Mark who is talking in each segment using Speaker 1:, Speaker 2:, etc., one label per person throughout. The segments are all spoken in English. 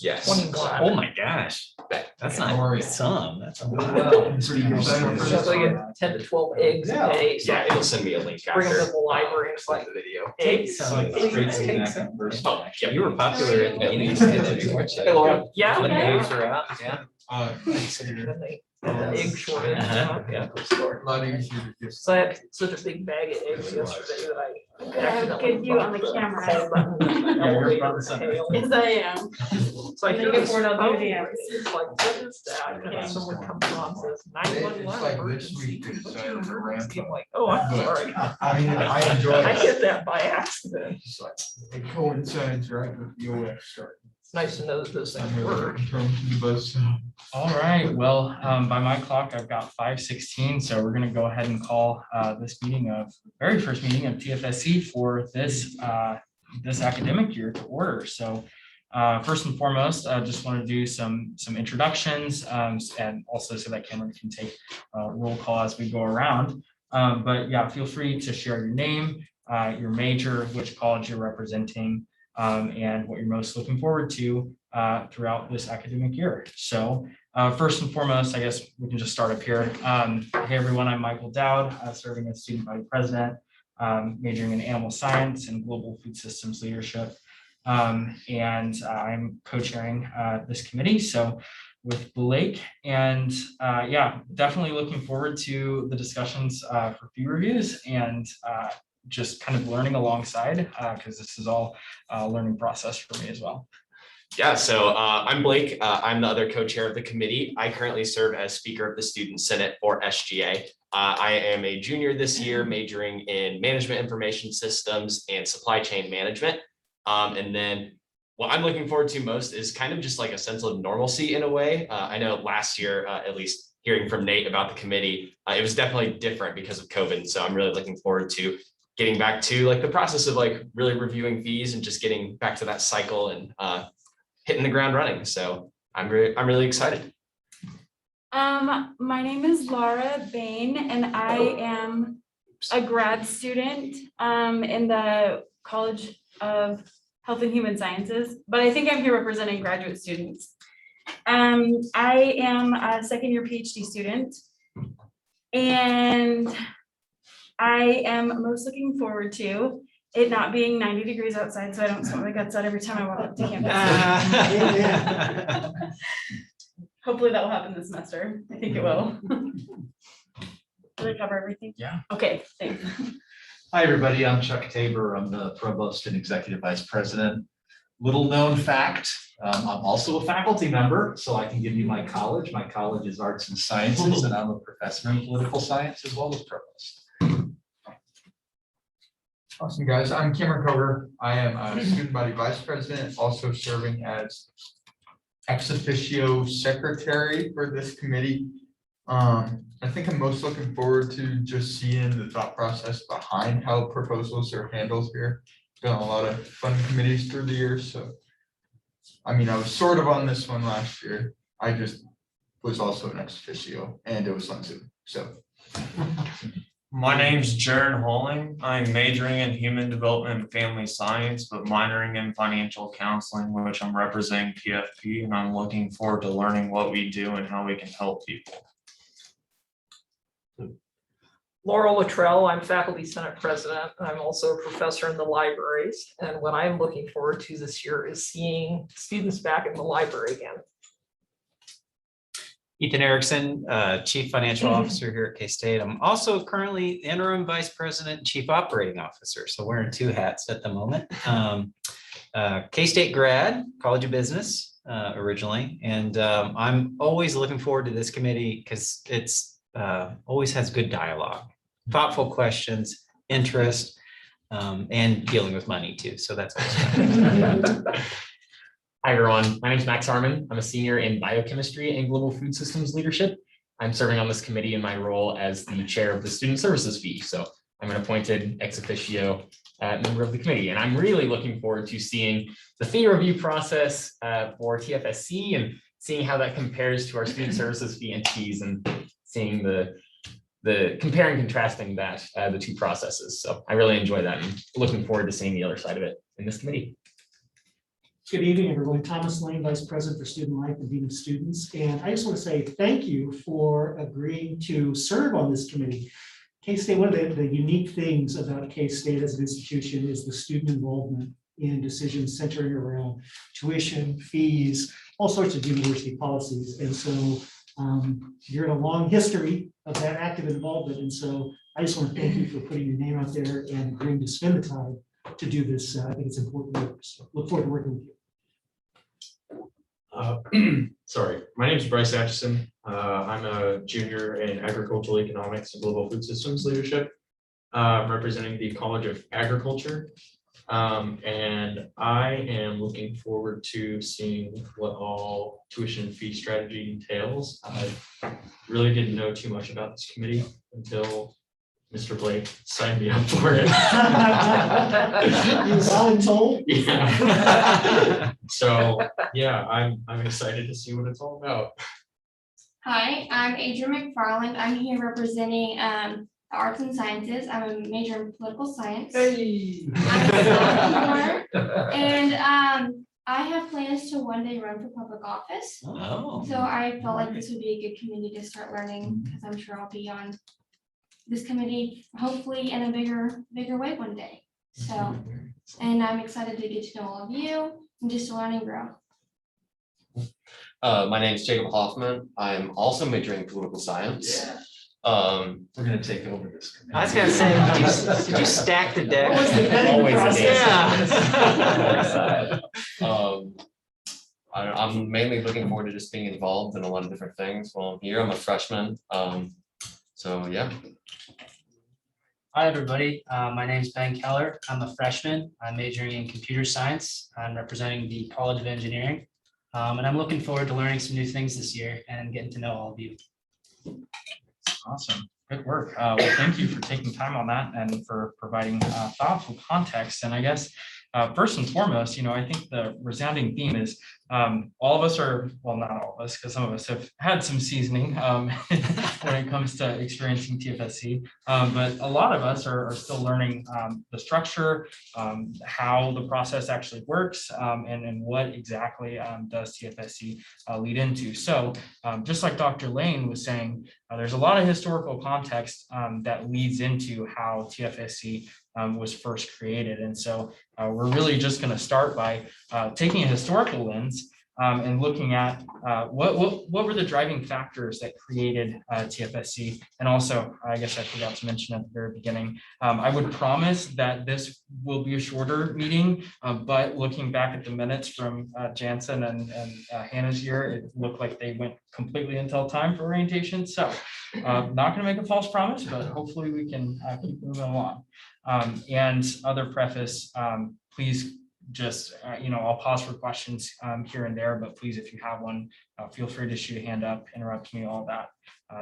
Speaker 1: Yes.
Speaker 2: 21.
Speaker 3: Oh my gosh, that's not some. That's a lot.
Speaker 4: Pretty good.
Speaker 2: So I get 10 to 12 eggs a day. So
Speaker 1: Yeah,
Speaker 2: I
Speaker 1: he'll send me a link
Speaker 2: bring them
Speaker 1: after.
Speaker 2: to the library and it's like
Speaker 1: the video.
Speaker 2: eggs.
Speaker 3: some.
Speaker 2: Please take
Speaker 3: Take
Speaker 2: some.
Speaker 1: Oh, yeah.
Speaker 3: You were popular at the
Speaker 1: At
Speaker 3: beginning.
Speaker 1: least. Hey, Laura.
Speaker 2: Yeah.
Speaker 3: When the
Speaker 2: yeah.
Speaker 3: eggs were out, yeah.
Speaker 2: And they had the egg shortage.
Speaker 3: Uh-huh.
Speaker 2: Yeah.
Speaker 4: A lot easier to get.
Speaker 2: So I had such a big bag of eggs yesterday that I accidentally.
Speaker 5: Good view on the
Speaker 2: bumped
Speaker 5: camera.
Speaker 2: call button in the
Speaker 3: Yeah, you're
Speaker 2: elevator
Speaker 3: front and
Speaker 2: tail.
Speaker 5: Yes, I am.
Speaker 2: So I
Speaker 5: And
Speaker 2: hear
Speaker 5: then
Speaker 2: this
Speaker 5: before they'll do
Speaker 2: phone
Speaker 5: the
Speaker 2: ring.
Speaker 5: apps.
Speaker 2: It's like, what is that? And then someone comes on and says, 911
Speaker 4: It's like this
Speaker 2: emergency.
Speaker 4: week they
Speaker 2: What's
Speaker 4: decided
Speaker 2: your
Speaker 4: to ramp
Speaker 2: emergency? I'm
Speaker 4: up.
Speaker 2: like, oh, I'm
Speaker 4: But
Speaker 2: sorry.
Speaker 4: I enjoy
Speaker 2: I
Speaker 4: it.
Speaker 2: hit that by accident.
Speaker 4: It's like, it coincides right with the OS start.
Speaker 2: It's nice to know that those things
Speaker 4: I'm really
Speaker 2: work.
Speaker 4: looking forward to the buzz.
Speaker 6: All right, well, by my clock, I've got 5:16, so we're gonna go ahead and call this meeting of, very first meeting of TFSC for this this academic year to order. So first and foremost, I just want to do some introductions and also so that Cameron can take roll call as we go around. But yeah, feel free to share your name, your major, which college you're representing, and what you're most looking forward to throughout this academic year. So first and foremost, I guess we can just start up here. Hey everyone, I'm Michael Dowd, serving as student body president, majoring in animal science and global food systems leadership. And I'm co-chairing this committee. So with Blake, and yeah, definitely looking forward to the discussions for fee reviews and just kind of learning alongside because this is all a learning process for me as well.
Speaker 1: Yeah, so I'm Blake. I'm the other co-chair of the committee. I currently serve as Speaker of the Student Senate for SGA. I am a junior this year, majoring in management information systems and supply chain management. And then what I'm looking forward to most is kind of just like a sense of normalcy in a way. I know last year, at least hearing from Nate about the committee, it was definitely different because of COVID. So I'm really looking forward to getting back to like the process of like really reviewing fees and just getting back to that cycle and hitting the ground running. So I'm really excited.
Speaker 5: My name is Laura Bain and I am a grad student in the College of Health and Human Sciences, but I think I'm here representing graduate students. I am a second year PhD student and I am most looking forward to it not being 90 degrees outside, so I don't sweat my guts out every time I walk up to campus. Hopefully that will happen this semester. I think it will. Did I cover everything?
Speaker 6: Yeah.
Speaker 5: Okay, thanks.
Speaker 7: Hi, everybody. I'm Chuck Tabor. I'm the Provost and Executive Vice President. Little known fact, I'm also a faculty member, so I can give you my college. My college is Arts and Sciences, and I'm a professor in political science as well as provost.
Speaker 4: Awesome, guys. I'm Cameron Coger. I am a student body vice president, also serving as ex officio secretary for this committee. I think I'm most looking forward to just seeing the thought process behind how proposals are handled here. Done a lot of fun committees through the years, so. I mean, I was sort of on this one last year. I just was also an ex officio and it was on Zoom, so.
Speaker 8: My name's Jared Holling. I'm majoring in human development and family science, but minoring in financial counseling, which I'm representing PFP, and I'm looking forward to learning what we do and how we can help people.
Speaker 2: Laura Luttrell, I'm faculty senate president. I'm also a professor in the libraries. And what I'm looking forward to this year is seeing students back in the library again.
Speaker 3: Ethan Erickson, Chief Financial Officer here at K-State. I'm also currently interim Vice President, and Chief Operating Officer, so wearing two hats at the moment. K-State grad, College of Business originally, and I'm always looking forward to this committee because it's always has good dialogue, thoughtful questions, interest, and dealing with money too. So that's awesome.
Speaker 9: Hi, everyone. My name is Max Harmon. I'm a senior in biochemistry and global food systems leadership. I'm serving on this committee in my role as the chair of the student services fee. So I'm an appointed ex officio member of the committee, and I'm really looking forward to seeing the fee review process for TFSC and seeing how that compares to our student services fee entities and seeing the comparing and contrasting that the two processes. So I really enjoy that and looking forward to seeing the other side of it in this committee.
Speaker 10: Good evening, everyone. Thomas Lane, Vice President for Student Life and Dean of Students. And I just want to say thank you for agreeing to serve on this committee. K-State, one of the unique things about K-State as an institution is the student involvement in decisions centering around tuition, fees, all sorts of university policies. And so you're in a long history of that active involvement. And so I just want to thank you for putting your name out there and agreeing to spend the time to do this. I think it's important work. So look forward to working with you.
Speaker 11: Sorry, my name is Bryce Atchison. I'm a junior in agricultural economics and global food systems leadership, representing the College of Agriculture. And I am looking forward to seeing what all tuition and fee strategy entails. I really didn't know too much about this committee until Mr. Blake signed me up for it.
Speaker 10: You voluntold?
Speaker 11: Yeah. So, yeah, I'm excited to see what it's all about.
Speaker 12: Hi, I'm Adrian McFarland. I'm here representing the arts and sciences. I'm a major in political science.
Speaker 2: Hey.
Speaker 12: I'm a sophomore, and I have plans to one day run for public office.
Speaker 3: Oh.
Speaker 12: So I felt like this would be a good community to start learning, because I'm sure I'll be on this committee, hopefully in a bigger way one day. So, and I'm excited to get to know all of you and just to learn and grow.
Speaker 1: My name is Jacob Hoffman. I'm also majoring in political science.
Speaker 7: We're gonna take over this.
Speaker 3: I was gonna say, did you stack the deck?
Speaker 2: What was the vetting
Speaker 9: Always a
Speaker 2: process?
Speaker 3: Yeah.
Speaker 1: I'm mainly looking forward to just being involved in a lot of different things while I'm here. I'm a freshman. So yeah.
Speaker 13: Hi, everybody. My name is Ben Keller. I'm a freshman. I'm majoring in computer science. I'm representing the College of Engineering. And I'm looking forward to learning some new things this year and getting to know all of you.
Speaker 6: Awesome, good work. Well, thank you for taking time on that and for providing thoughtful context. And I guess first and foremost, I think the resounding theme is all of us are, well, not all of us, because some of us have had some seasoning when it comes to experiencing TFSC, but a lot of us are still learning the structure, how the process actually works, and what exactly does TFSC lead into. So just like Dr. Lane was saying, there's a lot of historical context that leads into how TFSC was first created. And so we're really just going to start by taking a historical lens and looking at what were the driving factors that created TFSC. And also, I guess I forgot to mention at the very beginning, I would promise that this will be a shorter meeting, but looking back at the minutes from Jansen and Hannah's year, it looked like they went completely until time for orientation. So not going to make a false promise, but hopefully we can keep moving along. And other preface, please just, I'll pause for questions here and there, but please, if you have one, feel free to shoot a hand up, interrupt me, all that,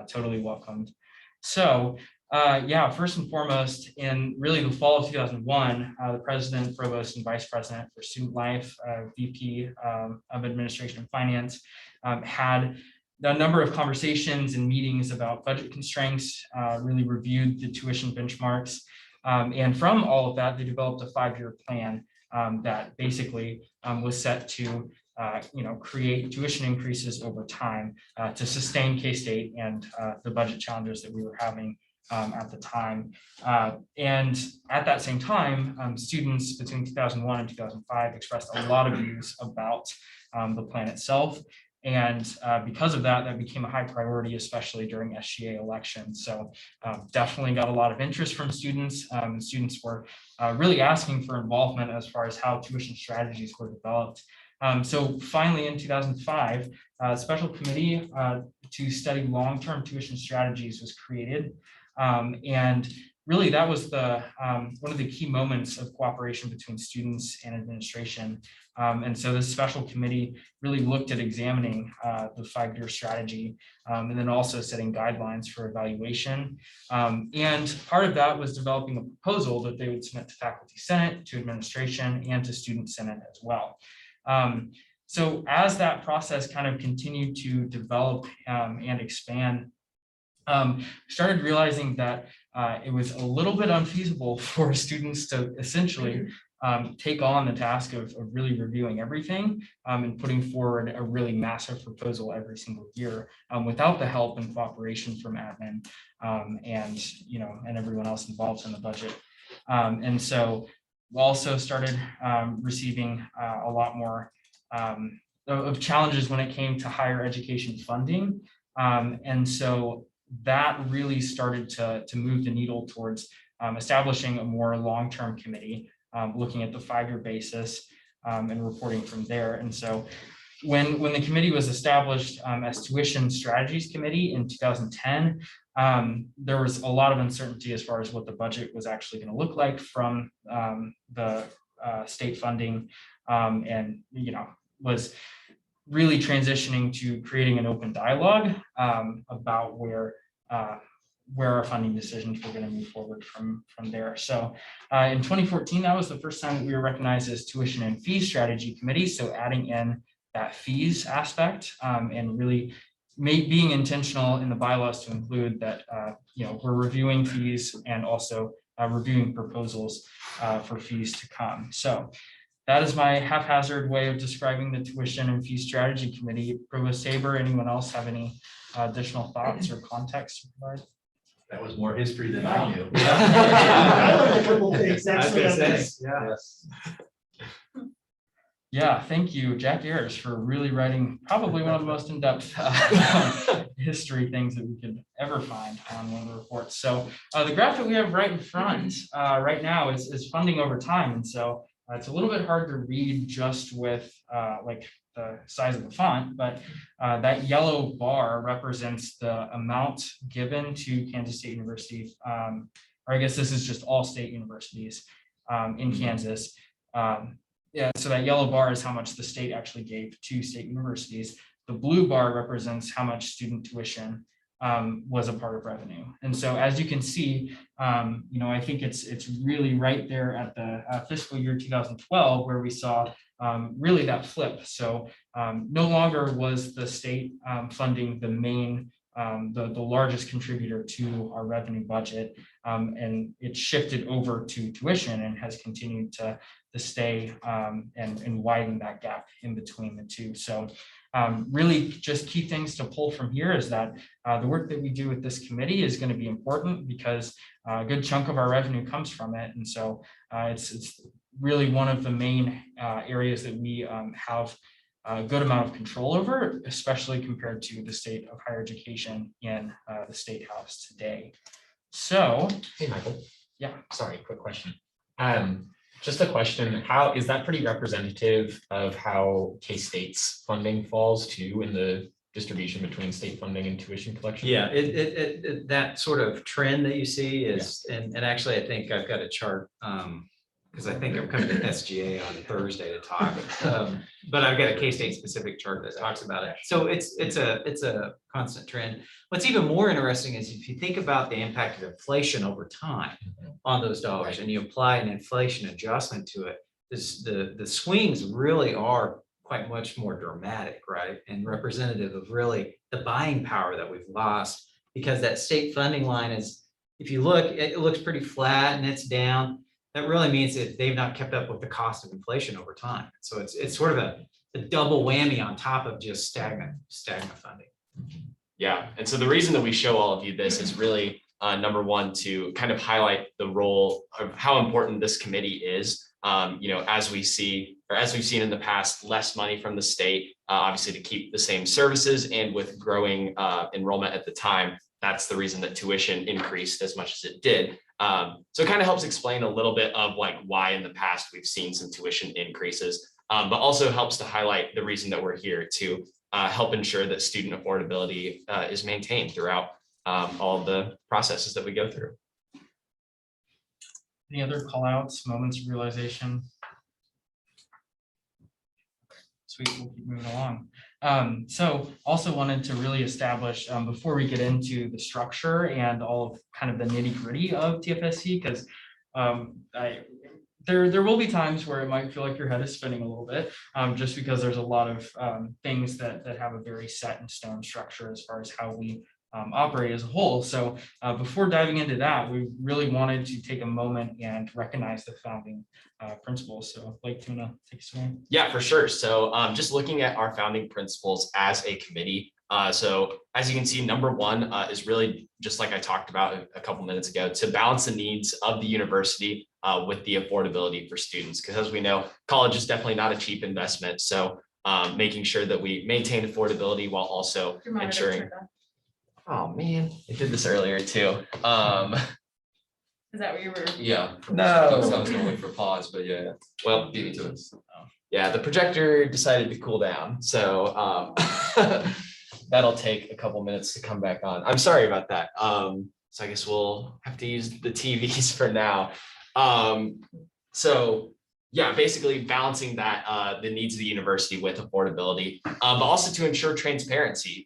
Speaker 6: totally welcomed. So first and foremost, in really the fall of 2001, the president, provost, and vice president for Student Life, VP of Administration and Finance, had a number of conversations and meetings about budget constraints, really reviewed the tuition benchmarks. And from all of that, they developed a 5-year plan that basically was set to create tuition increases over time to sustain K-State and the budget challenges that we were having at the time. And at that same time, students between 2001 and 2005 expressed a lot of views about the plan itself. And because of that, that became a high priority, especially during SGA elections. So definitely got a lot of interest from students. Students were really asking for involvement as far as how tuition strategies were developed. So finally, in 2005, a special committee to study long-term tuition strategies was created. And really, that was one of the key moments of cooperation between students and administration. And so this special committee really looked at examining the 5-year strategy and then also setting guidelines for evaluation. And part of that was developing a proposal that they would submit to Faculty Senate, to administration, and to Student Senate as well. So as that process kind of continued to develop and expand, started realizing that it was a little bit unfeasible for students to essentially take on the task of really reviewing everything and putting forward a really massive proposal every single year without the help and cooperation from admin and everyone else involved in the budget. And so we also started receiving a lot more of challenges when it came to higher education funding. And so that really started to move the needle towards establishing a more long-term committee, looking at the 5-year basis and reporting from there. And so when the committee was established as Tuition Strategies Committee in 2010, there was a lot of uncertainty as far as what the budget was actually going to look like from the state funding, and was really transitioning to creating an open dialogue about where our funding decisions were going to move forward from there. So in 2014, that was the first time that we were recognized as Tuition and Fees Strategy Committee. So adding in that fees aspect and really being intentional in the bylaws to include that we're reviewing fees and also reviewing proposals for fees to come. So that is my haphazard way of describing the Tuition and Fee Strategy Committee. Provost Tabor, anyone else have any additional thoughts or context to provide?
Speaker 7: That was more history than I knew.
Speaker 10: I learned a couple things. That's what I'm saying.
Speaker 7: Yes.
Speaker 6: Yeah, thank you, Jack Ayers, for really writing probably one of the most in-depth history things that we could ever find on one of the reports. So the graph that we have right in front right now is funding over time. And so it's a little bit hard to read just with like the size of the font, but that yellow bar represents the amount given to Kansas State University, or I guess this is just all state universities in Kansas. Yeah, so that yellow bar is how much the state actually gave to state universities. The blue bar represents how much student tuition was a part of revenue. And so as you can see, I think it's really right there at the fiscal year 2012 where we saw really that flip. So no longer was the state funding the main, the largest contributor to our revenue budget, and it shifted over to tuition and has continued to stay and widen that gap in between the two. So really just key things to pull from here is that the work that we do with this committee is going to be important because a good chunk of our revenue comes from it. And so it's really one of the main areas that we have a good amount of control over, especially compared to the state of higher education in the State House today. So,
Speaker 9: Hey, Michael.
Speaker 6: Yeah.
Speaker 9: Sorry, quick question. Just a question, how is that pretty representative of how K-State's funding falls too in the distribution between state funding and tuition collection?
Speaker 3: Yeah, that sort of trend that you see is, and actually, I think I've got a chart, because I think I'm coming to SGA on Thursday to talk. But I've got a K-State specific chart that talks about it. So it's a constant trend. What's even more interesting is if you think about the impact of inflation over time on those dollars and you apply an inflation adjustment to it, the swings really are quite much more dramatic, right? And representative of really the buying power that we've lost, because that state funding line is, if you look, it looks pretty flat and it's down. That really means that they've not kept up with the cost of inflation over time. So it's sort of a double whammy on top of just stagnant funding.
Speaker 1: Yeah, and so the reason that we show all of you this is really number one, to kind of highlight the role of how important this committee is. As we've seen in the past, less money from the state, obviously to keep the same services, and with growing enrollment at the time, that's the reason that tuition increased as much as it did. So it kind of helps explain a little bit of like why in the past we've seen some tuition increases, but also helps to highlight the reason that we're here to help ensure that student affordability is maintained throughout all the processes that we go through.
Speaker 6: Any other call outs, moments of realization? Sweet, we'll keep moving along. So also wanted to really establish, before we get into the structure and all of kind of the nitty gritty of TFSC, because there will be times where it might feel like your head is spinning a little bit, just because there's a lot of things that have a very set in stone structure as far as how we operate as a whole. So before diving into that, we really wanted to take a moment and recognize the founding principles. So Blake, do you want to take us away?
Speaker 1: Yeah, for sure. So just looking at our founding principles as a committee. So as you can see, number one is really just like I talked about a couple minutes ago, to balance the needs of the university with the affordability for students. Because as we know, college is definitely not a cheap investment. So making sure that we maintain affordability while also
Speaker 5: Your monitor
Speaker 1: ensuring.
Speaker 5: turned on.
Speaker 1: Oh, man, I did this earlier too.
Speaker 5: Is that what you were?
Speaker 1: Yeah.
Speaker 3: No.
Speaker 1: I was gonna wait for pause, but yeah, well, beat me to it. Yeah, the projector decided to cool down, so that'll take a couple minutes to come back on. I'm sorry about that. So I guess we'll have to use the TVs for now. So yeah, basically balancing that the needs of the university with affordability, but also to ensure transparency.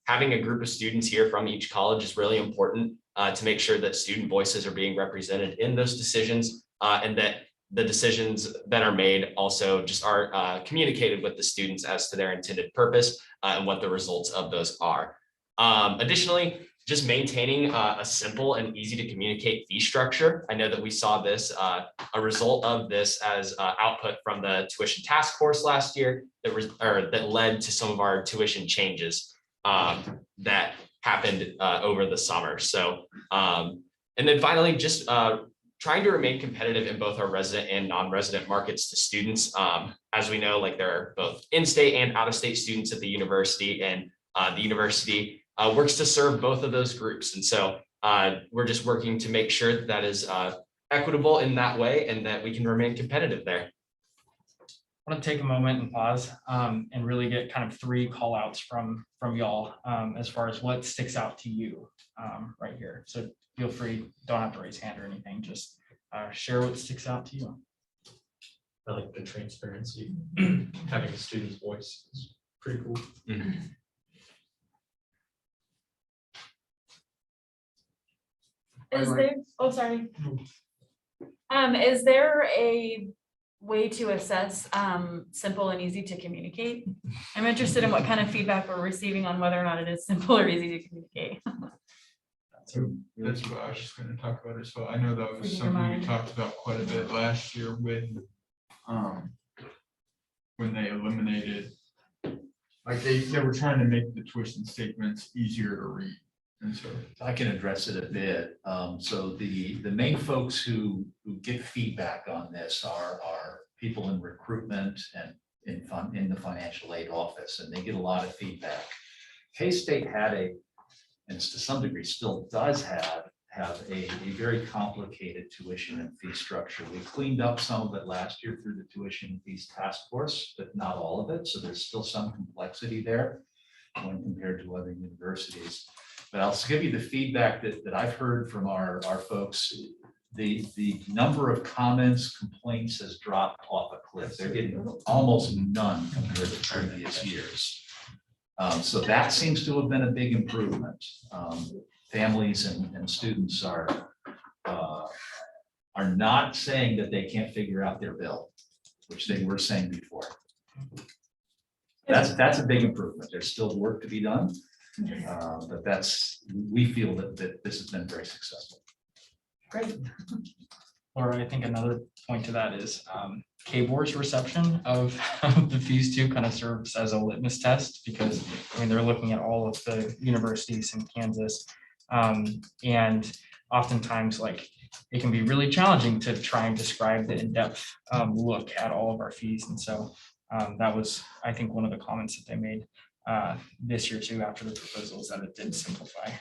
Speaker 1: Having a group of students here from each college is really important to make sure that student voices are being represented in those decisions, and that the decisions that are made also just are communicated with the students as to their intended purpose and what the results of those are. Additionally, just maintaining a simple and easy to communicate fee structure. I know that we saw this, a result of this as output from the tuition task force last year that led to some of our tuition changes that happened over the summer. So, and then finally, just trying to remain competitive in both our resident and non-resident markets to students. As we know, like there are both in-state and out-of-state students at the university, and the university works to serve both of those groups. And so we're just working to make sure that that is equitable in that way and that we can remain competitive there.
Speaker 6: I want to take a moment and pause and really get kind of 3 call outs from y'all as far as what sticks out to you right here. So feel free, don't have to raise hand or anything, just share what sticks out to you.
Speaker 11: I like the transparency, having a student's voice is pretty cool.
Speaker 5: Is there, oh, sorry. Is there a way to assess simple and easy to communicate? I'm interested in what kind of feedback we're receiving on whether or not it is simple or easy to communicate.
Speaker 4: That's what I was just gonna talk about as well. I know that was
Speaker 5: Reading your
Speaker 4: something we
Speaker 5: mind.
Speaker 4: talked about quite a bit last year when they eliminated, like they were trying to make the tuition statements easier to read. And so
Speaker 7: I can address it a bit. So the main folks who get feedback on this are people in recruitment and in the financial aid office, and they get a lot of feedback. K-State had and to some degree still does have a very complicated tuition and fee structure. We cleaned up some of it last year through the tuition and fees task force, but not all of it. So there's still some complexity there when compared to other universities. But I'll give you the feedback that I've heard from our folks. The number of comments, complaints has dropped off a cliff. They're getting almost none compared to previous years. So that seems to have been a big improvement. Families and students are not saying that they can't figure out their bill, which they were saying before. That's a big improvement. There's still work to be done. But we feel that this has been very successful.
Speaker 5: Great.
Speaker 6: Laura, I think another point to that is KBOR's reception of the fees too kind of serves as a litmus test, because I mean, they're looking at all of the universities in Kansas. And oftentimes like it can be really challenging to try and describe the in-depth look at all of our fees. And so that was, I think, one of the comments that they made this year too, after the proposals, that it did simplify.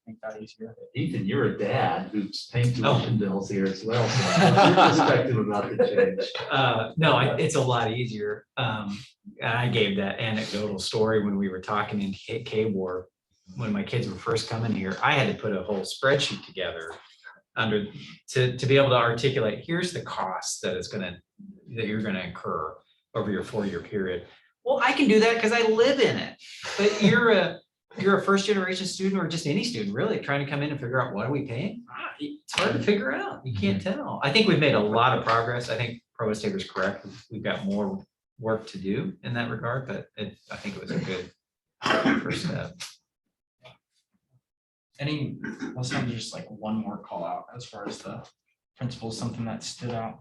Speaker 6: Make that easier.
Speaker 7: Ethan, you're a dad who's paying tuition bills here as well. So what's your perspective about the change?
Speaker 3: No, it's a lot easier. I gave that anecdotal story when we were talking in KBOR, when my kids were first coming here. I had to put a whole spreadsheet together to be able to articulate, here's the cost that you're gonna incur over your 4-year period. Well, I can do that because I live in it. But you're a first generation student, or just any student really trying to come in and figure out, what are we paying? It's hard to figure out. You can't tell. I think we've made a lot of progress. I think Provost Tabor's correct. We've got more work to do in that regard, but I think it was a good first step.
Speaker 6: let's have just like one more call out as far as the principles, something that stood out.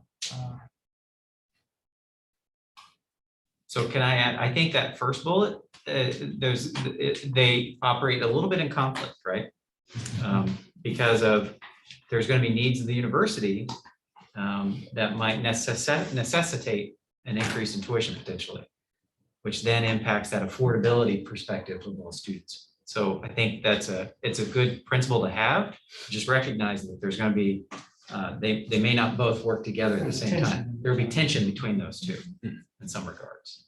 Speaker 3: So can I add, I think that first bullet, they operate a little bit in conflict, right? Because there's going to be needs of the university that might necessitate an increase in tuition potentially, which then impacts that affordability perspective of all students. So I think it's a good principle to have, just recognize that there's going to be, they may not both work together at the same time. There'll be tension between those two in some regards.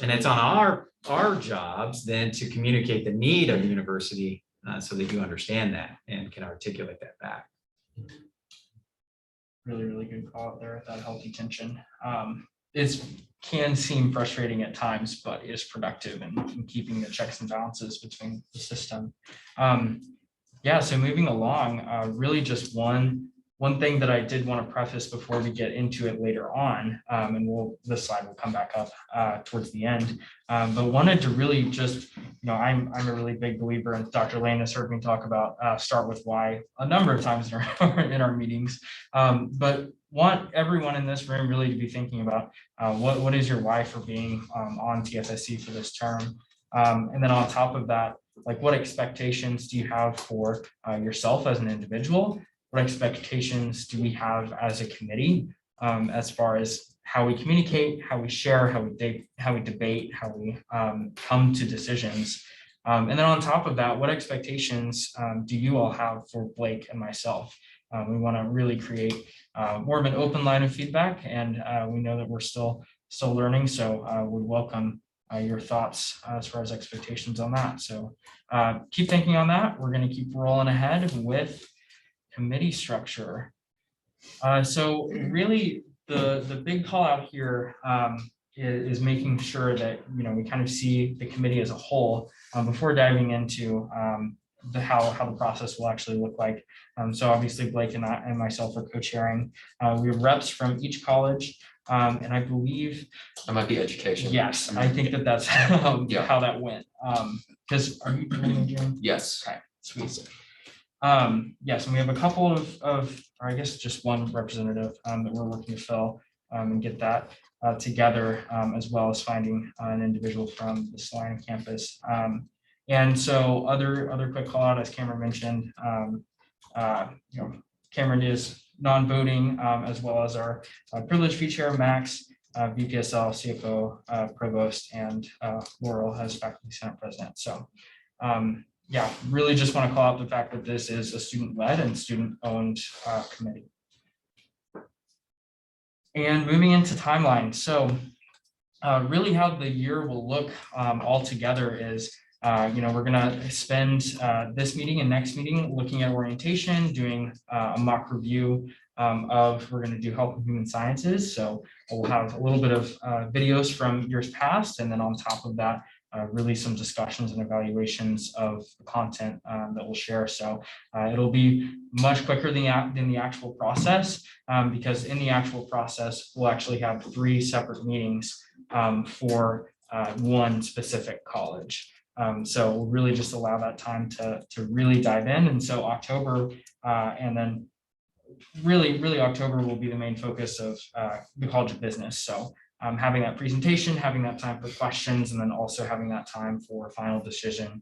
Speaker 3: And it's on our jobs then to communicate the need of the university so that you understand that and can articulate that back.
Speaker 6: Really, really good call out there with that healthy tension. It can seem frustrating at times, but is productive in keeping the checks and balances between the system. Yeah, so moving along, really just one thing that I did want to preface before we get into it later on, and this slide will come back up towards the end, but wanted to really just, I'm a really big believer, and Dr. Lane has heard me talk about start with why a number of times in our meetings, but want everyone in this room really to be thinking about what is your why for being on TFSC for this term, and then on top of that, like what expectations do you have for yourself as an individual? What expectations do we have as a committee as far as how we communicate, how we share, how we debate, how we come to decisions? And then on top of that, what expectations do you all have for Blake and myself? We want to really create more of an open line of feedback, and we know that we're still learning, so we welcome your thoughts as far as expectations on that. So keep thinking on that. We're going to keep rolling ahead with committee structure. So really the big call out here is making sure that we kind of see the committee as a whole before diving into how the process will actually look like. So obviously Blake and myself are co-chairing. We have reps from each college, and I believe
Speaker 1: That might be education.
Speaker 6: yes, I think that's how that went. Because are you doing it, Jim?
Speaker 1: Yes.
Speaker 6: Okay, sweet. Yes, and we have a couple of, or I guess just one representative that we're working to fill and get that together, as well as finding an individual from the Salina campus. And so other quick call out, as Cameron mentioned, Cameron is non-voting, as well as our privileged fee chair, Max, VPSL, CFO, Provost, and Laurel as faculty senate president. So yeah, really just want to call out the fact that this is a student-led and student-owned committee. And moving into timeline. So really how the year will look all together is, we're going to spend this meeting and next meeting looking at orientation, doing a mock review we're going to do health and human sciences. So we'll have a little bit of videos from years past, and then on top of that, really some discussions and evaluations of the content that we'll share. So it'll be much quicker than the actual process, because in the actual process, we'll actually have 3 separate meetings for one specific college. So we'll really just allow that time to really dive in. And so October, and then really October will be the main focus of the College of Business. So having that presentation, having that time for questions, and then also having that time for final decision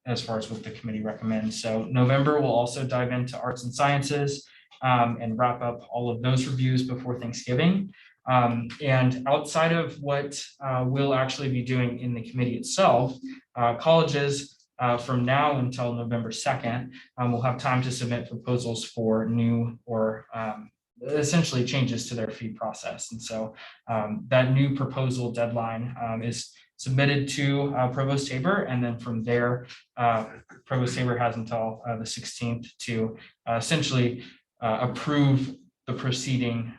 Speaker 6: as far as what the committee recommends. So November, we'll also dive into arts and sciences and wrap up all of those reviews before Thanksgiving. And outside of what we'll actually be doing in the committee itself, colleges from now until November 2nd, will have time to submit proposals for new or essentially changes to their fee process. And so that new proposal deadline is submitted to Provost Tabor, and then from there, Provost Tabor has until the 16th to essentially approve the preceding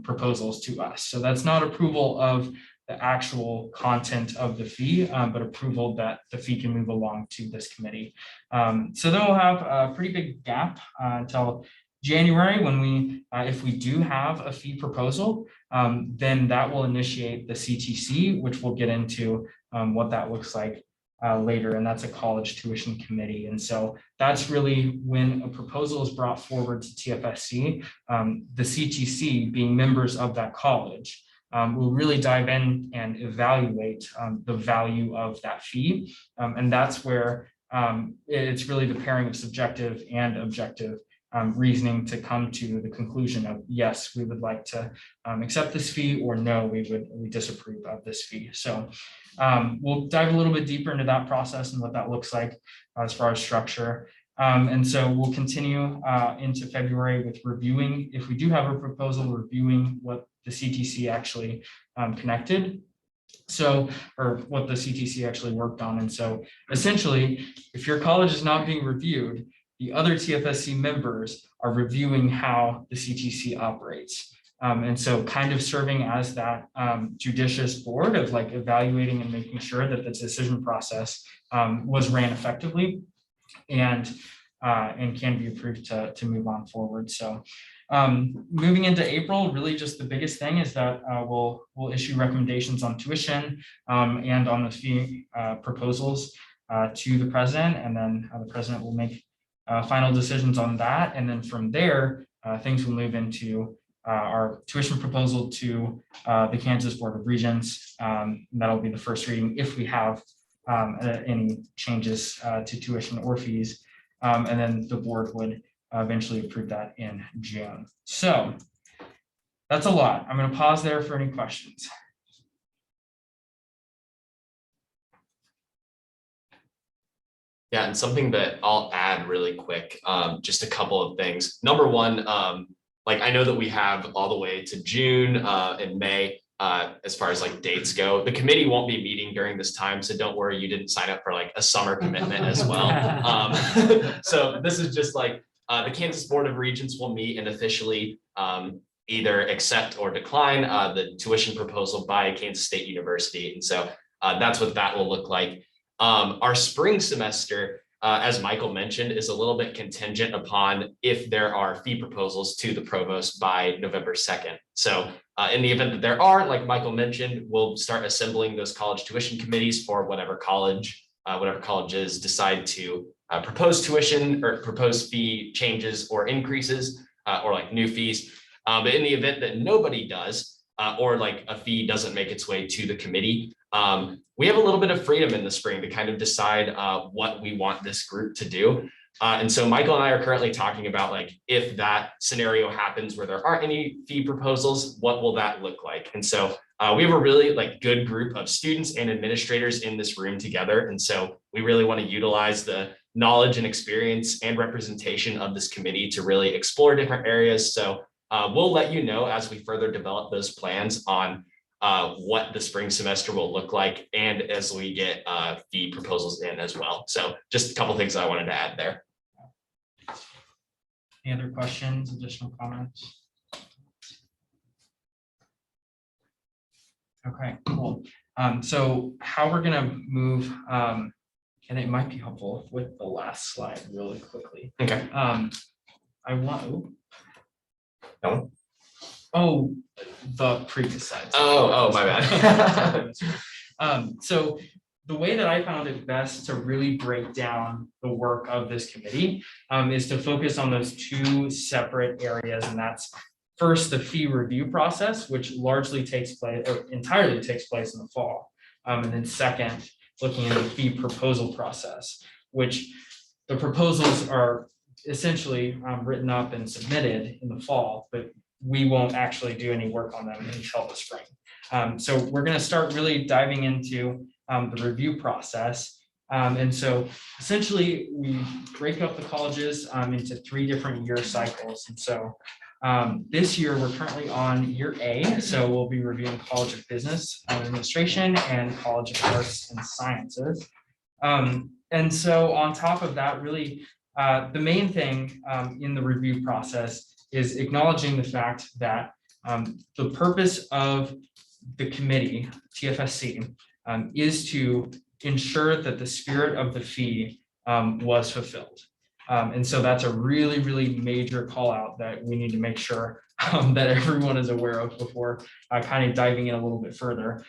Speaker 6: proposals to us. So that's not approval of the actual content of the fee, but approval that the fee can move along to this committee. So then we'll have a pretty big gap until January, when we, if we do have a fee proposal, then that will initiate the CTC, which we'll get into what that looks like later, and that's a college tuition committee. And so that's really when a proposal is brought forward to TFSC, the CTC being members of that college will really dive in and evaluate the value of that fee. And that's where it's really the pairing of subjective and objective reasoning to come to the conclusion of, yes, we would like to accept this fee, or no, we disapprove of this fee. So we'll dive a little bit deeper into that process and what that looks like as far as structure. And so we'll continue into February with reviewing, if we do have a proposal, reviewing what the CTC actually connected. So, or what the CTC actually worked on. And so essentially, if your college is not being reviewed, the other TFSC members are reviewing how the CTC operates. And so kind of serving as that judicious board of like evaluating and making sure that the decision process was ran effectively and can be approved to move on forward. So moving into April, really just the biggest thing is that we'll issue recommendations on tuition and on the fee proposals to the president, and then the president will make final decisions on that. And then from there, things will move into our tuition proposal to the Kansas Board of Regents. That'll be the first reading if we have any changes to tuition or fees. And then the board would eventually approve that in June. So that's a lot. I'm going to pause there for any questions.
Speaker 1: Yeah, and something that I'll add really quick, just a couple of things. Number one, like I know that we have all the way to June and May as far as like dates go. The committee won't be meeting during this time, so don't worry, you didn't sign up for like a summer commitment as well. So this is just like the Kansas Board of Regents will meet and officially either accept or decline the tuition proposal by Kansas State University. And so that's what that will look like. Our spring semester, as Michael mentioned, is a little bit contingent upon if there are fee proposals to the provost by November 2nd. So in the event that there are, like Michael mentioned, we'll start assembling those college tuition committees for whatever colleges decide to propose tuition or propose fee changes or increases or like new fees. But in the event that nobody does, or like a fee doesn't make its way to the committee, we have a little bit of freedom in the spring to kind of decide what we want this group to do. And so Michael and I are currently talking about like, if that scenario happens where there aren't any fee proposals, what will that look like? And so we have a really like good group of students and administrators in this room together. And so we really want to utilize the knowledge and experience and representation of this committee to really explore different areas. So we'll let you know as we further develop those plans on what the spring semester will look like, and as we get fee proposals in as well. So just a couple things I wanted to add there.
Speaker 6: Any other questions, additional comments? Okay, cool. So how we're gonna move, and it might be helpful with the last slide really quickly.
Speaker 1: Okay.
Speaker 6: I want.
Speaker 1: That one?
Speaker 6: Oh, the previous slide.
Speaker 1: Oh, my bad.
Speaker 6: So the way that I found it best to really break down the work of this committee is to focus on those two separate areas. And that's first, the fee review process, which largely takes place or entirely takes place in the fall. And then second, looking at the fee proposal process, which the proposals are essentially written up and submitted in the fall, but we won't actually do any work on them until the spring. So we're going to start really diving into the review process. And so essentially we break up the colleges into 3 different year cycles. And so this year we're currently on year A. So we'll be reviewing College of Business and Administration and College of Arts and Sciences. And so on top of that, really the main thing in the review process is acknowledging the fact that the purpose of the committee, TFSC, is to ensure that the spirit of the fee was fulfilled. And so that's a really, really major call out that we need to make sure that everyone is aware of before kind of diving in a little bit further.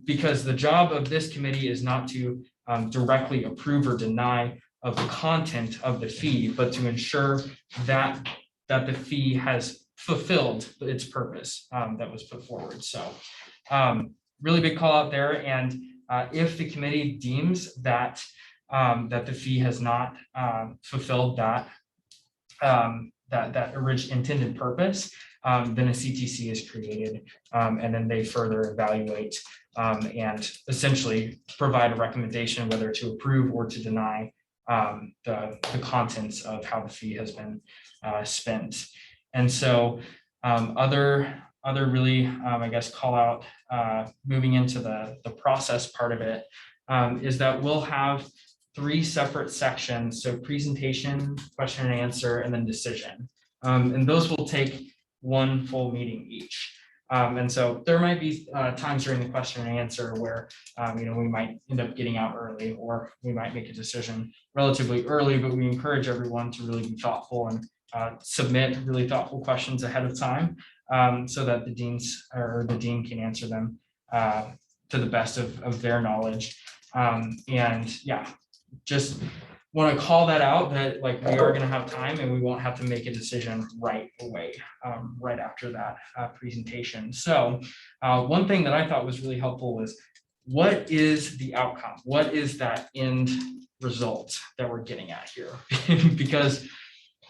Speaker 6: Because the job of this committee is not to directly approve or deny of the content of the fee, but to ensure that the fee has fulfilled its purpose that was put forward. So really big call out there. And if the committee deems that that the fee has not fulfilled that original intended purpose, then a CTC is created, and then they further evaluate and essentially provide a recommendation whether to approve or to deny the contents of how the fee has been spent. And so other really, I guess, call out moving into the process part of it is that we'll have 3 separate sections. So presentation, question and answer, and then decision. And those will take 1 full meeting each. And so there might be times during the question and answer where we might end up getting out early, or we might make a decision relatively early, but we encourage everyone to really be thoughtful and submit really thoughtful questions ahead of time, so that the dean can answer them to the best of their knowledge. And yeah, just want to call that out, that like we are going to have time and we won't have to make a decision right away, right after that presentation. So one thing that I thought was really helpful was, what is the outcome? What is that end result that we're getting at here? Because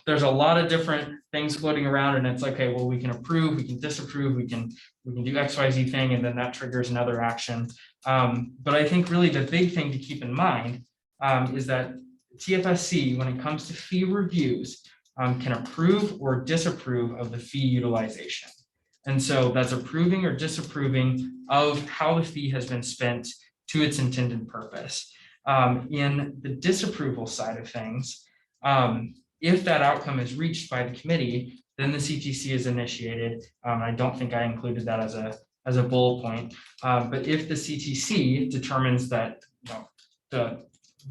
Speaker 6: there's a lot of different things floating around, and it's like, okay, well, we can approve, we can disapprove, we can do XYZ thing, and then that triggers another action. But I think really the big thing to keep in mind is that TFSC, when it comes to fee reviews, can approve or disapprove of the fee utilization. And so that's approving or disapproving of how the fee has been spent to its intended purpose. In the disapproval side of things, if that outcome is reached by the committee, then the CTC is initiated. I don't think I included that as a bullet point. But if the CTC determines that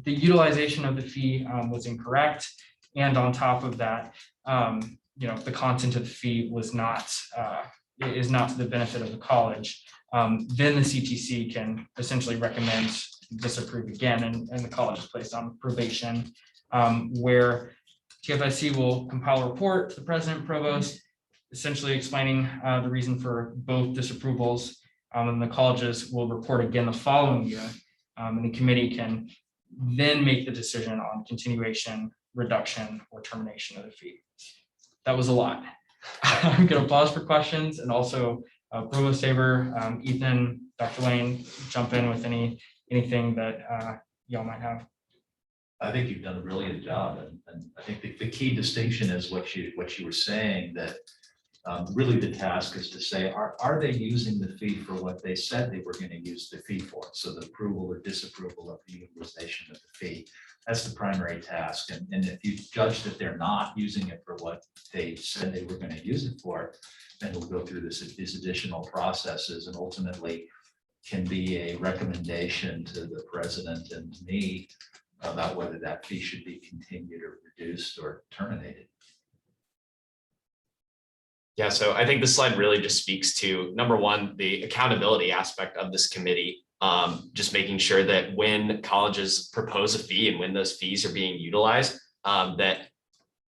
Speaker 6: the utilization of the fee was incorrect, and on top of that, the content of the fee is not to the benefit of the college, then the CTC can essentially recommend disapprove again, and the college is placed on probation, where TFSC will compile a report to the president and provost, essentially explaining the reason for both disapprovals, and the colleges will report again the following year, and the committee can then make the decision on continuation, reduction, or termination of the fee. That was a lot. I'm going to pause for questions, and also Provost Tabor, Ethan, Dr. Lane, jump in with anything that y'all might have.
Speaker 7: I think you've done a brilliant job, and I think the key distinction is what you were saying, that really the task is to say, are they using the fee for what they said they were going to use the fee for? So the approval or disapproval of the utilization of the fee, that's the primary task. And if you judge that they're not using it for what they said they were going to use it for, then we'll go through these additional processes, and ultimately can be a recommendation to the president and me about whether that fee should be continued or reduced or terminated.
Speaker 1: Yeah, so I think this slide really just speaks to, number one, the accountability aspect of this committee. Just making sure that when colleges propose a fee and when those fees are being utilized, that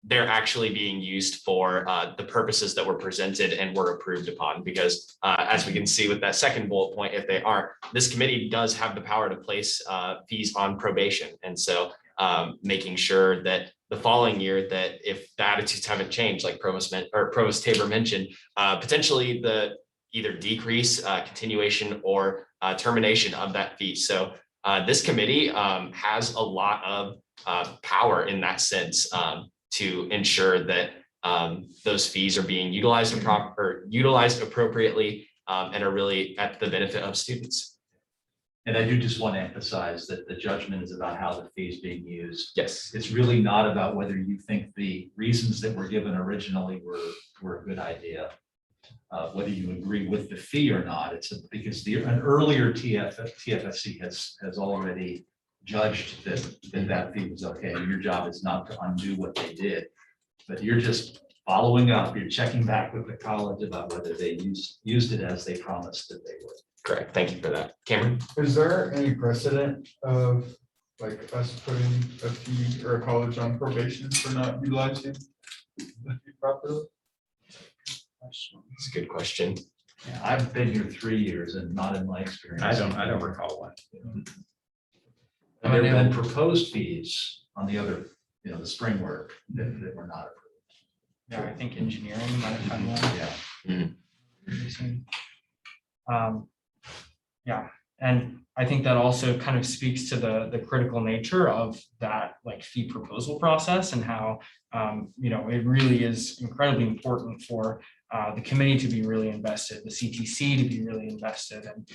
Speaker 1: they're actually being used for the purposes that were presented and were approved upon. Because as we can see with that second bullet point, if they are, this committee does have the power to place fees on probation. And so making sure that the following year, that if the attitudes haven't changed, like Provost Tabor mentioned, potentially the either decrease, continuation, or termination of that fee. So this committee has a lot of power in that sense to ensure that those fees are being utilized appropriately and are really at the benefit of students.
Speaker 7: And I do just want to emphasize that the judgment is about how the fee is being used.
Speaker 1: Yes.
Speaker 7: It's really not about whether you think the reasons that were given originally were a good idea. Whether you agree with the fee or not, it's because an earlier TFSC has already judged that fee was okay. And your job is not to undo what they did, but you're just following up. You're checking back with the college about whether they used it as they promised that they would.
Speaker 1: Correct. Thank you for that. Cameron?
Speaker 4: Is there any precedent of like us putting a fee or a college on probation for not utilizing the fee properly?
Speaker 1: It's a good question.
Speaker 7: Yeah, I've been here 3 years and not in my experience.
Speaker 3: I don't recall one.
Speaker 7: And there have been proposed fees on the other, the spring work that were not approved.
Speaker 6: Yeah, I think engineering might have had one.
Speaker 7: Yeah.
Speaker 6: Yeah, and I think that also kind of speaks to the critical nature of that like fee proposal process and how, it really is incredibly important for the committee to be really invested, the CTC to be really invested, and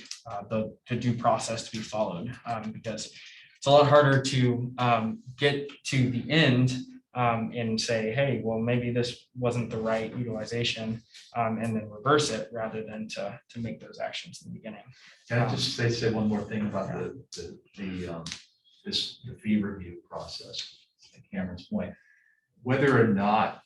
Speaker 6: the due process to be followed, because it's a lot harder to get to the end and say, hey, well, maybe this wasn't the right utilization, and then reverse it rather than to make those actions in the beginning.
Speaker 7: Can I just say one more thing about the fee review process, to Cameron's point, whether or not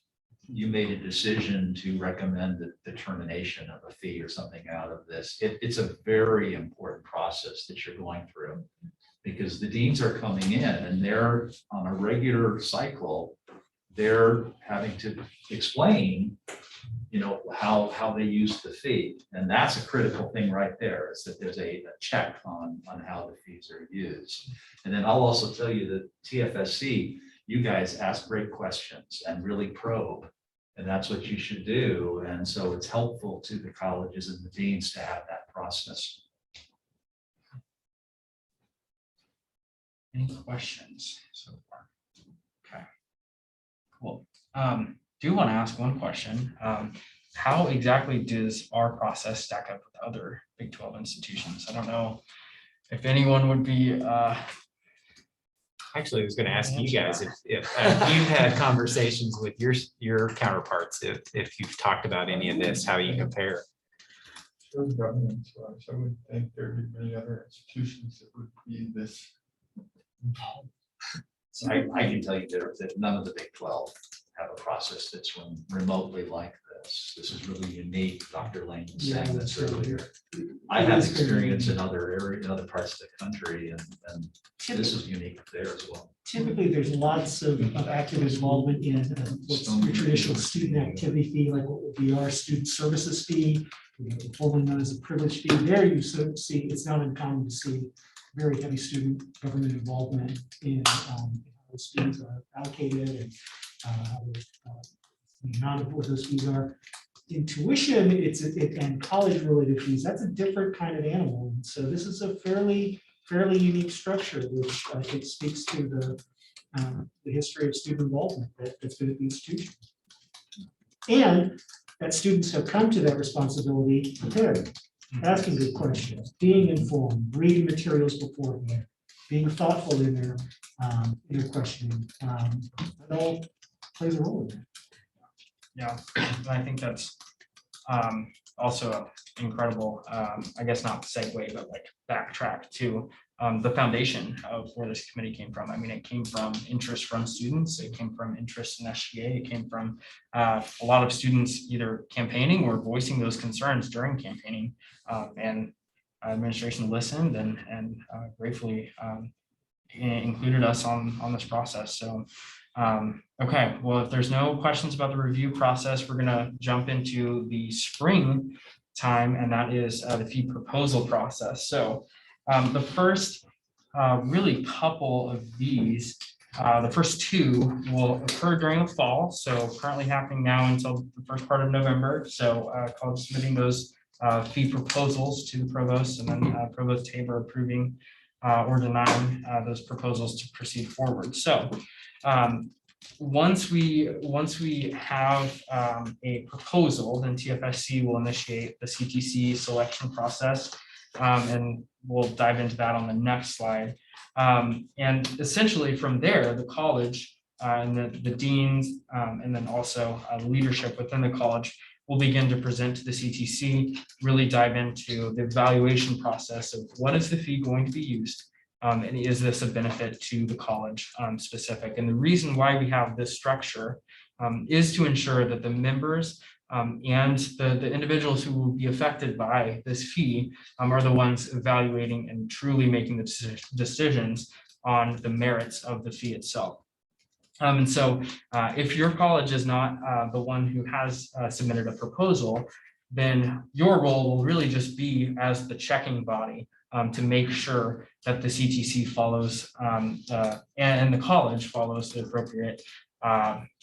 Speaker 7: you made a decision to recommend the termination of a fee or something out of this, it's a very important process that you're going through. Because the deans are coming in and they're on a regular cycle, they're having to explain, how they use the fee. And that's a critical thing right there, is that there's a check on how the fees are used. And then I'll also tell you that TFSC, you guys ask great questions and really probe. And that's what you should do. And so it's helpful to the colleges and the deans to have that process.
Speaker 6: Any questions so far? Okay, cool. Do want to ask one question. How exactly does our process stack up with other Big 12 institutions? I don't know if anyone would be.
Speaker 3: Actually, I was going to ask you guys if you've had conversations with your counterparts, if you've talked about any of this, how you compare.
Speaker 4: For governance wise, I would think there'd be many other institutions that would be this.
Speaker 7: So I can tell you that none of the Big 12 have a process that's remotely like this. This is really unique. Dr. Lane was saying this earlier. I have experience in other areas, in other parts of the country, and this is unique there as well.
Speaker 10: Typically, there's lots of active involvement in what's your traditional student activity fee, like what would be our student services fee, formerly known as a privilege fee. There you see, it's not uncommon to see very heavy student government involvement in how the students are allocated and how the amount of what those fees are. In tuition, and college-related fees, that's a different kind of animal. And so this is a fairly unique structure, which I think speaks to the history of student involvement that's been at the institution. And that students have come to that responsibility prepared. Asking good questions, being informed, reading materials beforehand, being thoughtful in their questioning. It all plays a role in that.
Speaker 6: Yeah, and I think that's also incredible, I guess not segue, but like backtrack to the foundation of where this committee came from. I mean, it came from interest from students, it came from interest in SGA, it came from a lot of students either campaigning or voicing those concerns during campaigning. And administration listened and gratefully included us on this process. So, okay, well, if there's no questions about the review process, we're gonna jump into the spring time, and that is the fee proposal process. So the first really couple of these, the first two will occur during the fall. So currently happening now until the first part of November. So college submitting those fee proposals to the provost, and then Provost Tabor approving or denying those proposals to proceed forward. So once we have a proposal, then TFSC will initiate the CTC selection process, and we'll dive into that on the next slide. And essentially from there, the college and the deans, and then also leadership within the college will begin to present to the CTC, really dive into the evaluation process of what is the fee going to be used, and is this a benefit to the college specific. And the reason why we have this structure is to ensure that the members and the individuals who will be affected by this fee are the ones evaluating and truly making the decisions on the merits of the fee itself. And so if your college is not the one who has submitted a proposal, then your role will really just be as the checking body to make sure that the CTC follows and the college follows the appropriate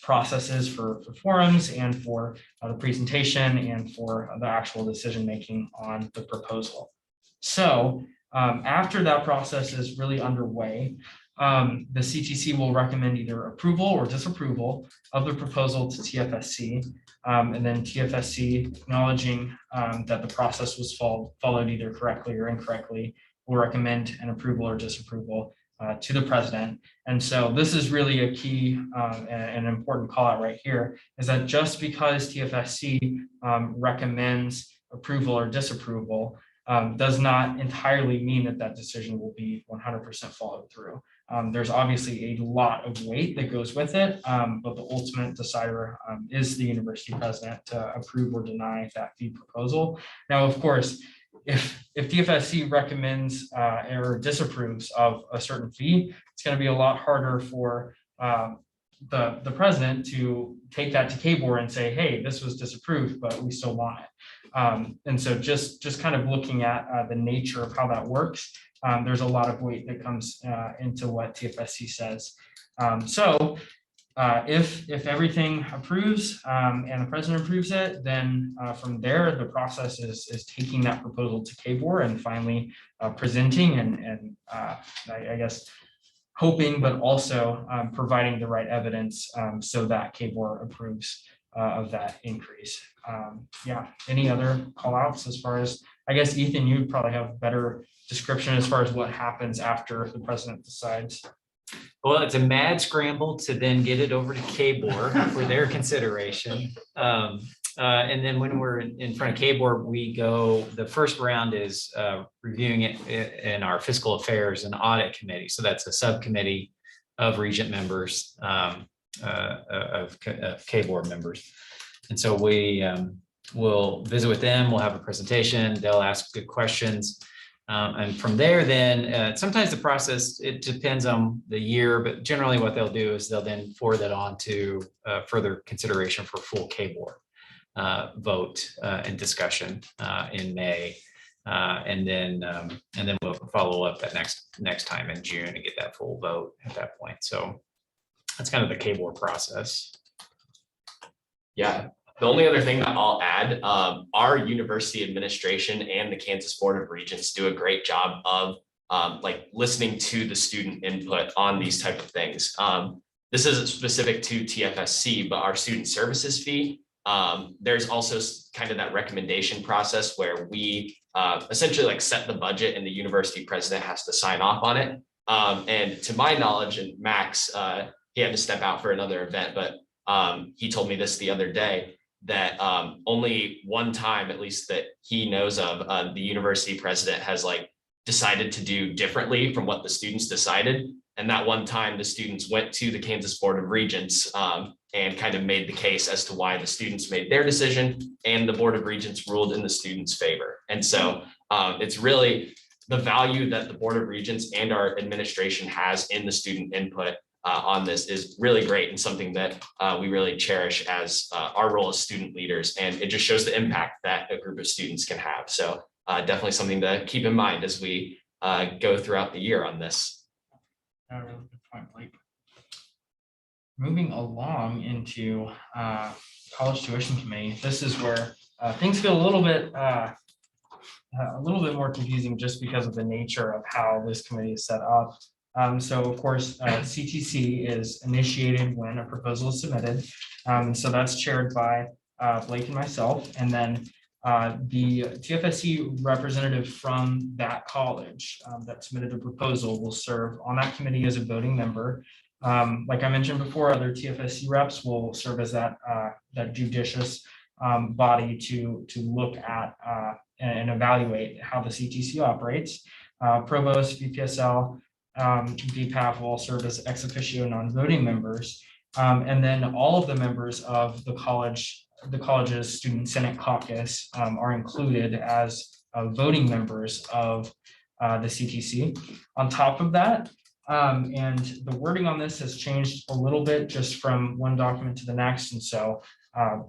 Speaker 6: processes for forums and for the presentation and for the actual decision-making on the proposal. So after that process is really underway, the CTC will recommend either approval or disapproval of the proposal to TFSC. And then TFSC, acknowledging that the process was followed either correctly or incorrectly, will recommend an approval or disapproval to the president. And so this is really a key and an important call out right here, is that just because TFSC recommends approval or disapproval does not entirely mean that that decision will be 100% followed through. There's obviously a lot of weight that goes with it, but the ultimate decider is the university president to approve or deny that fee proposal. Now, of course, if TFSC recommends or disapproves of a certain fee, it's going to be a lot harder for the president to take that to KBOR and say, hey, this was disapproved, but we still want it. And so just kind of looking at the nature of how that works, there's a lot of weight that comes into what TFSC says. So if everything approves and the president approves it, then from there, the process is taking that proposal to KBOR and finally presenting and I guess hoping, but also providing the right evidence so that KBOR approves of that increase. Yeah, any other call outs as far as, I guess, Ethan, you'd probably have better description as far as what happens after the president decides.
Speaker 3: Well, it's a mad scramble to then get it over to KBOR for their consideration. And then when we're in front of KBOR, we go, the first round is reviewing it in our fiscal affairs and audit committee. So that's a subcommittee of Regent members, of KBOR members. And so we will visit with them, we'll have a presentation, they'll ask good questions. And from there, then sometimes the process, it depends on the year, but generally what they'll do is they'll then forward that on to further consideration for full KBOR vote and discussion in May. And then we'll follow up that next time in June and get that full vote at that point. So that's kind of the KBOR process.
Speaker 1: Yeah, the only other thing that I'll add, our university administration and the Kansas Board of Regents do a great job of like listening to the student input on these type of things. This isn't specific to TFSC, but our student services fee, there's also kind of that recommendation process where we essentially like set the budget and the university president has to sign off on it. And to my knowledge, and Max, he had to step out for another event, but he told me this the other day, that only one time, at least that he knows of, the university president has like decided to do differently from what the students decided. And that one time the students went to the Kansas Board of Regents and kind of made the case as to why the students made their decision, and the Board of Regents ruled in the students' favor. And so it's really the value that the Board of Regents and our administration has in the student input on this is really great, and something that we really cherish as our role as student leaders. And it just shows the impact that a group of students can have. So definitely something to keep in mind as we go throughout the year on this.
Speaker 6: Really good point, Blake. Moving along into college tuition committee, this is where things feel a little bit more confusing just because of the nature of how this committee is set up. So of course, CTC is initiated when a proposal is submitted. So that's chaired by Blake and myself. And then the TFSC representative from that college that submitted the proposal will serve on that committee as a voting member. Like I mentioned before, other TFSC reps will serve as that judicious body to look at and evaluate how the CTC operates. Provost, VPSL, DPAF will serve as ex officio non-voting members, and then all of the members of the college's student senate caucus are included as voting members of the CTC. On top of that, And the wording on this has changed a little bit just from one document to the next. And so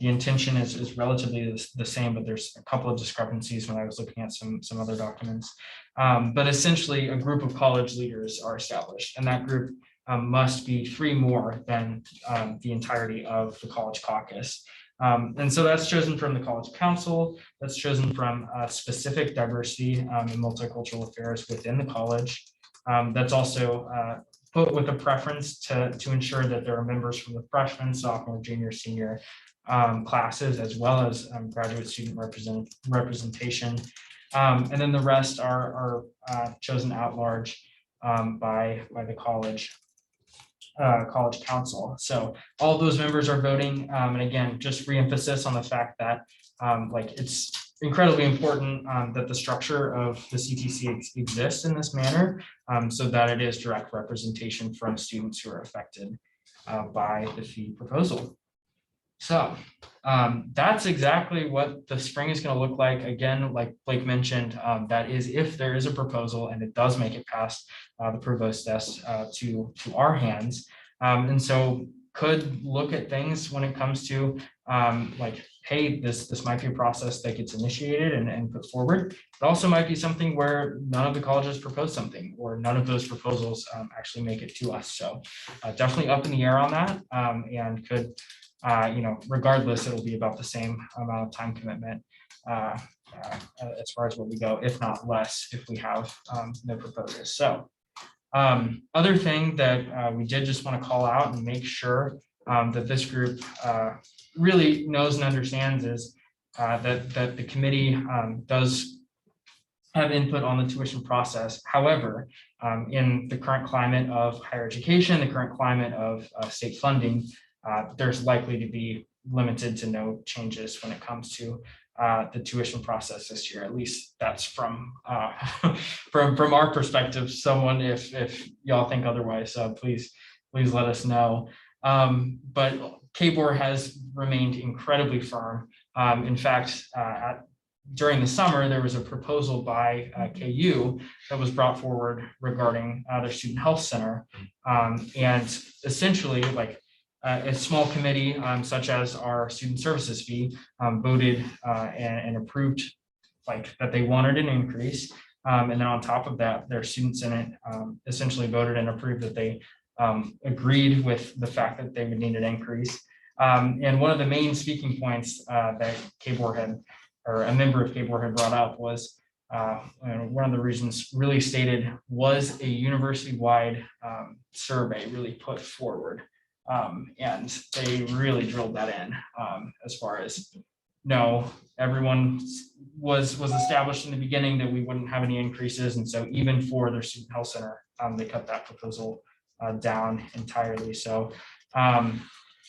Speaker 6: the intention is relatively the same, but there's a couple of discrepancies when I was looking at some other documents. But essentially, a group of college leaders are established, and that group must be 3 more than the entirety of the college caucus. And so that's chosen from the college council, that's chosen from specific diversity and multicultural affairs within the college. That's also put with a preference to ensure that there are members from the freshman, sophomore, junior, senior classes, as well as graduate student representation. And then the rest are chosen at large by the college council. So all those members are voting. And again, just reemphasis on the fact that like it's incredibly important that the structure of the CTC exists in this manner so that it is direct representation from students who are affected by the fee proposal. So that's exactly what the spring is going to look like. Again, like Blake mentioned, that is if there is a proposal and it does make it past the provost desk to our hands. And so could look at things when it comes to like, hey, this might be a process that gets initiated and put forward. It also might be something where none of the colleges propose something, or none of those proposals actually make it to us. So definitely up in the air on that, and could, you know, regardless, it'll be about the same amount of time commitment as far as where we go, if not less, if we have no proposals. So other thing that we did just want to call out and make sure that this group really knows and understands is that the committee does have input on the tuition process. However, in the current climate of higher education, the current climate of state funding, there's likely to be limited to no changes when it comes to the tuition process this year. At least that's from our perspective. Someone, if y'all think otherwise, please let us know. But KBOR has remained incredibly firm. In fact, during the summer, there was a proposal by KU that was brought forward regarding their student health center. And essentially, like a small committee, such as our student services fee, voted and approved like that they wanted an increase. And then on top of that, their student senate essentially voted and approved that they agreed with the fact that they would need an increase. And one of the main speaking points that KBOR had, or a member of KBOR had brought up was one of the reasons really stated was a university-wide survey really put forward. And they really drilled that in as far as no, everyone was established in the beginning that we wouldn't have any increases. And so even for their student health center, they cut that proposal down entirely. So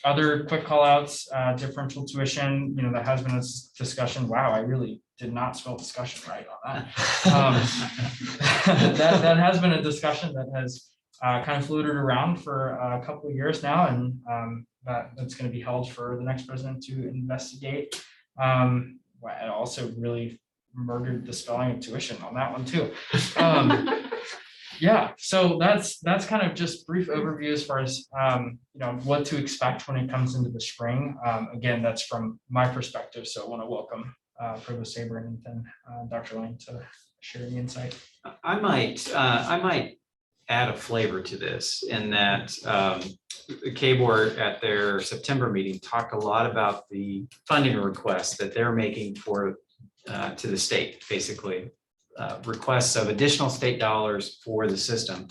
Speaker 6: other quick call outs, differential tuition, you know, that has been a discussion. Wow, I really did not spell discussion right on that. That has been a discussion that has kind of floated around for a couple of years now, and that's going to be held for the next president to investigate. I also really murdered the spelling of tuition on that one too. Yeah, so that's kind of just brief overview as far as you know, what to expect when it comes into the spring. Again, that's from my perspective. So I want to welcome Provost Saber and then Dr. Lane to share the insight.
Speaker 3: I might add a flavor to this in that KBOR at their September meeting talked a lot about the funding requests that they're making for to the state, basically. Requests of additional state dollars for the system.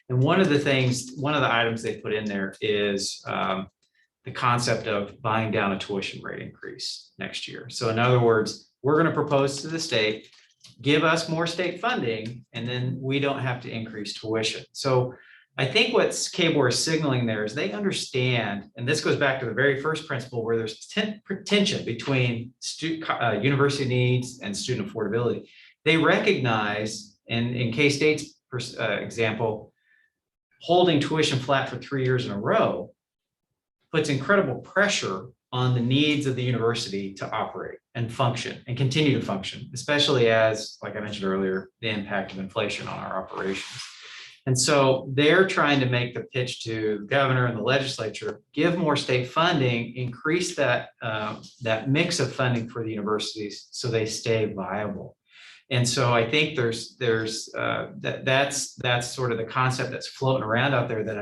Speaker 3: And one of the items they put in there is the concept of buying down a tuition rate increase next year. So in other words, we're going to propose to the state, give us more state funding, and then we don't have to increase tuition. So I think what KBOR is signaling there is they understand, and this goes back to the very first principle where there's tension between university needs and student affordability. They recognize, and in K-State's example, holding tuition flat for 3 years in a row puts incredible pressure on the needs of the university to operate and function and continue to function, especially as, like I mentioned earlier, the impact of inflation on our operations. And so they're trying to make the pitch to the governor and the legislature, give more state funding, increase that, that mix of funding for the universities so they stay viable. And so I think that's sort of the concept that's floating around out there that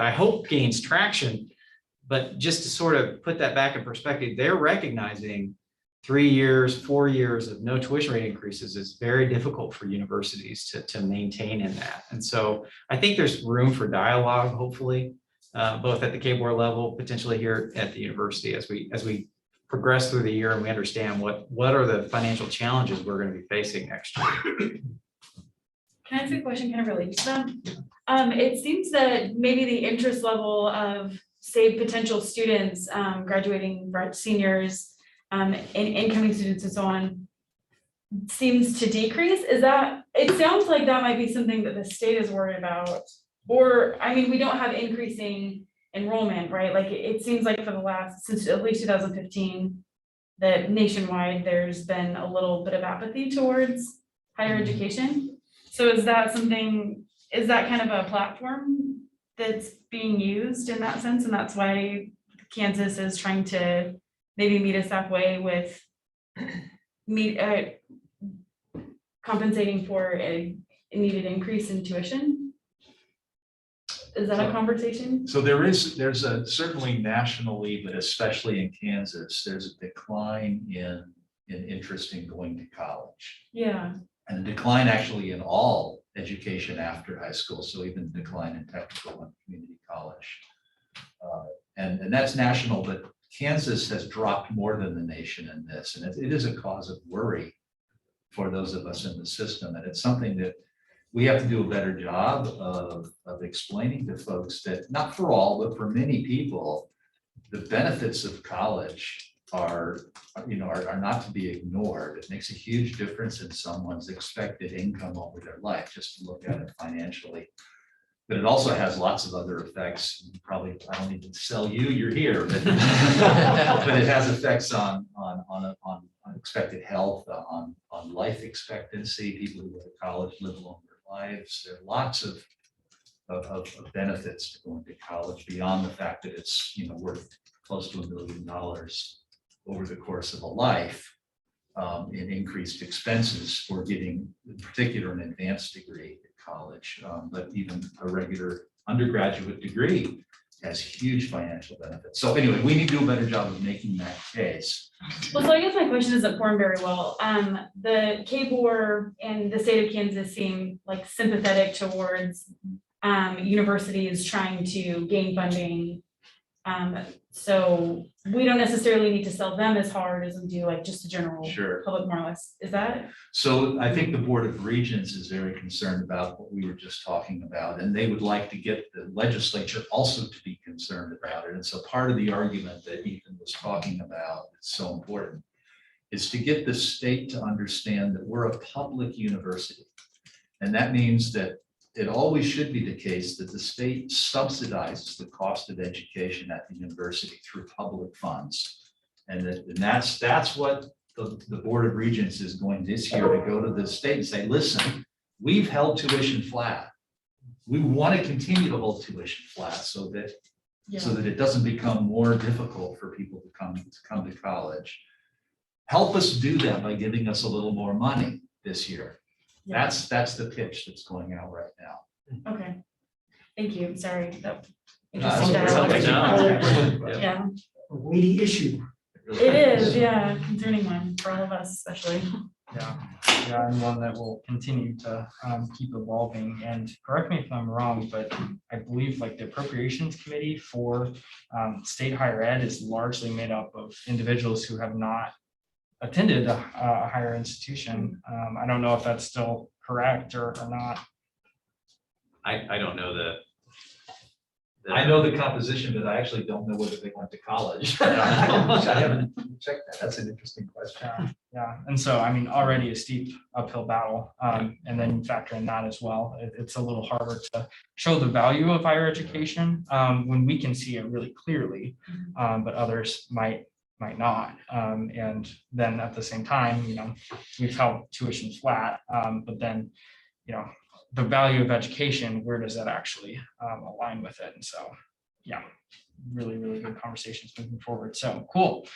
Speaker 3: I hope gains traction. But just to sort of put that back in perspective, they're recognizing 3 years, 4 years of no tuition rate increases is very difficult for universities to maintain in that. And so I think there's room for dialogue, hopefully, both at the K-Board level, potentially here at the university as we progress through the year and we understand what are the financial challenges we're going to be facing next year.
Speaker 5: Can I ask a question kind of related to them? It seems that maybe the interest level of, say, potential students, graduating seniors, and incoming students and so on, seems to decrease. Is that, it sounds like that might be something that the state is worried about. Or, I mean, we don't have increasing enrollment, right? Like, it seems like for the last, since at least 2015, that nationwide, there's been a little bit of apathy towards higher education. So is that something, is that kind of a platform that's being used in that sense? And that's why Kansas is trying to maybe meet us halfway with compensating for a needed increase in tuition? Is that a conversation?
Speaker 7: So there's a certainly nationally, but especially in Kansas, there's a decline in interest in going to college.
Speaker 5: Yeah.
Speaker 7: And a decline actually in all education after high school. So even decline in technical and community college. And that's national, but Kansas has dropped more than the nation in this. And it is a cause of worry for those of us in the system. And it's something that we have to do a better job of explaining to folks that, not for all, but for many people, the benefits of college are not to be ignored. It makes a huge difference in someone's expected income over their life, just to look at it financially. But it also has lots of other effects. Probably, I don't need to sell you, you're here, but it has effects on expected health, on life expectancy. People who go to college live longer lives. There are lots of benefits to going to college beyond the fact that it's worth close to $1 million over the course of a life in increased expenses for getting, in particular, an advanced degree at college. But even a regular undergraduate degree has huge financial benefits. So anyway, we need to do a better job of making that case.
Speaker 5: Well, so I guess my question isn't formed very well. The K-Board and the state of Kansas seem like sympathetic towards universities trying to gain funding. So we don't necessarily need to sell them as hard as we do like just the general
Speaker 7: Sure.
Speaker 5: public, more or less. Is that?
Speaker 7: So I think the Board of Regents is very concerned about what we were just talking about, and they would like to get the legislature also to be concerned about it. And so part of the argument that Ethan was talking about, it's so important, is to get the state to understand that we're a public university. And that means that it always should be the case that the state subsidizes the cost of education at the university through public funds. And that's what the Board of Regents is going this year to go to the state and say, listen, we've held tuition flat. We want to continue to hold tuition flat so that it doesn't become more difficult for people to come to college. Help us do that by giving us a little more money this year. That's the pitch that's going out right now.
Speaker 5: Okay. Thank you. Sorry. That
Speaker 7: That's
Speaker 5: interesting
Speaker 7: something
Speaker 5: dialogue. Yeah,
Speaker 10: A weighty issue.
Speaker 5: it is. Yeah, concerning one for all of us, especially.
Speaker 6: Yeah, and one that will continue to keep evolving. And correct me if I'm wrong, but I believe like the Appropriations Committee for state higher ed is largely made up of individuals who have not attended a higher institution. I don't know if that's still correct or not.
Speaker 3: I don't know that.
Speaker 7: I know the composition, but I actually don't know whether they went to college. I haven't checked that. That's an interesting question.
Speaker 6: Yeah, and so, I mean, already a steep uphill battle, and then factor in that as well. It's a little harder to show the value of higher education when we can see it really clearly, but others might not. And then at the same time, we've held tuition flat, but then, the value of education, where does that actually align with it? And so, yeah, really, really good conversations moving forward. So cool.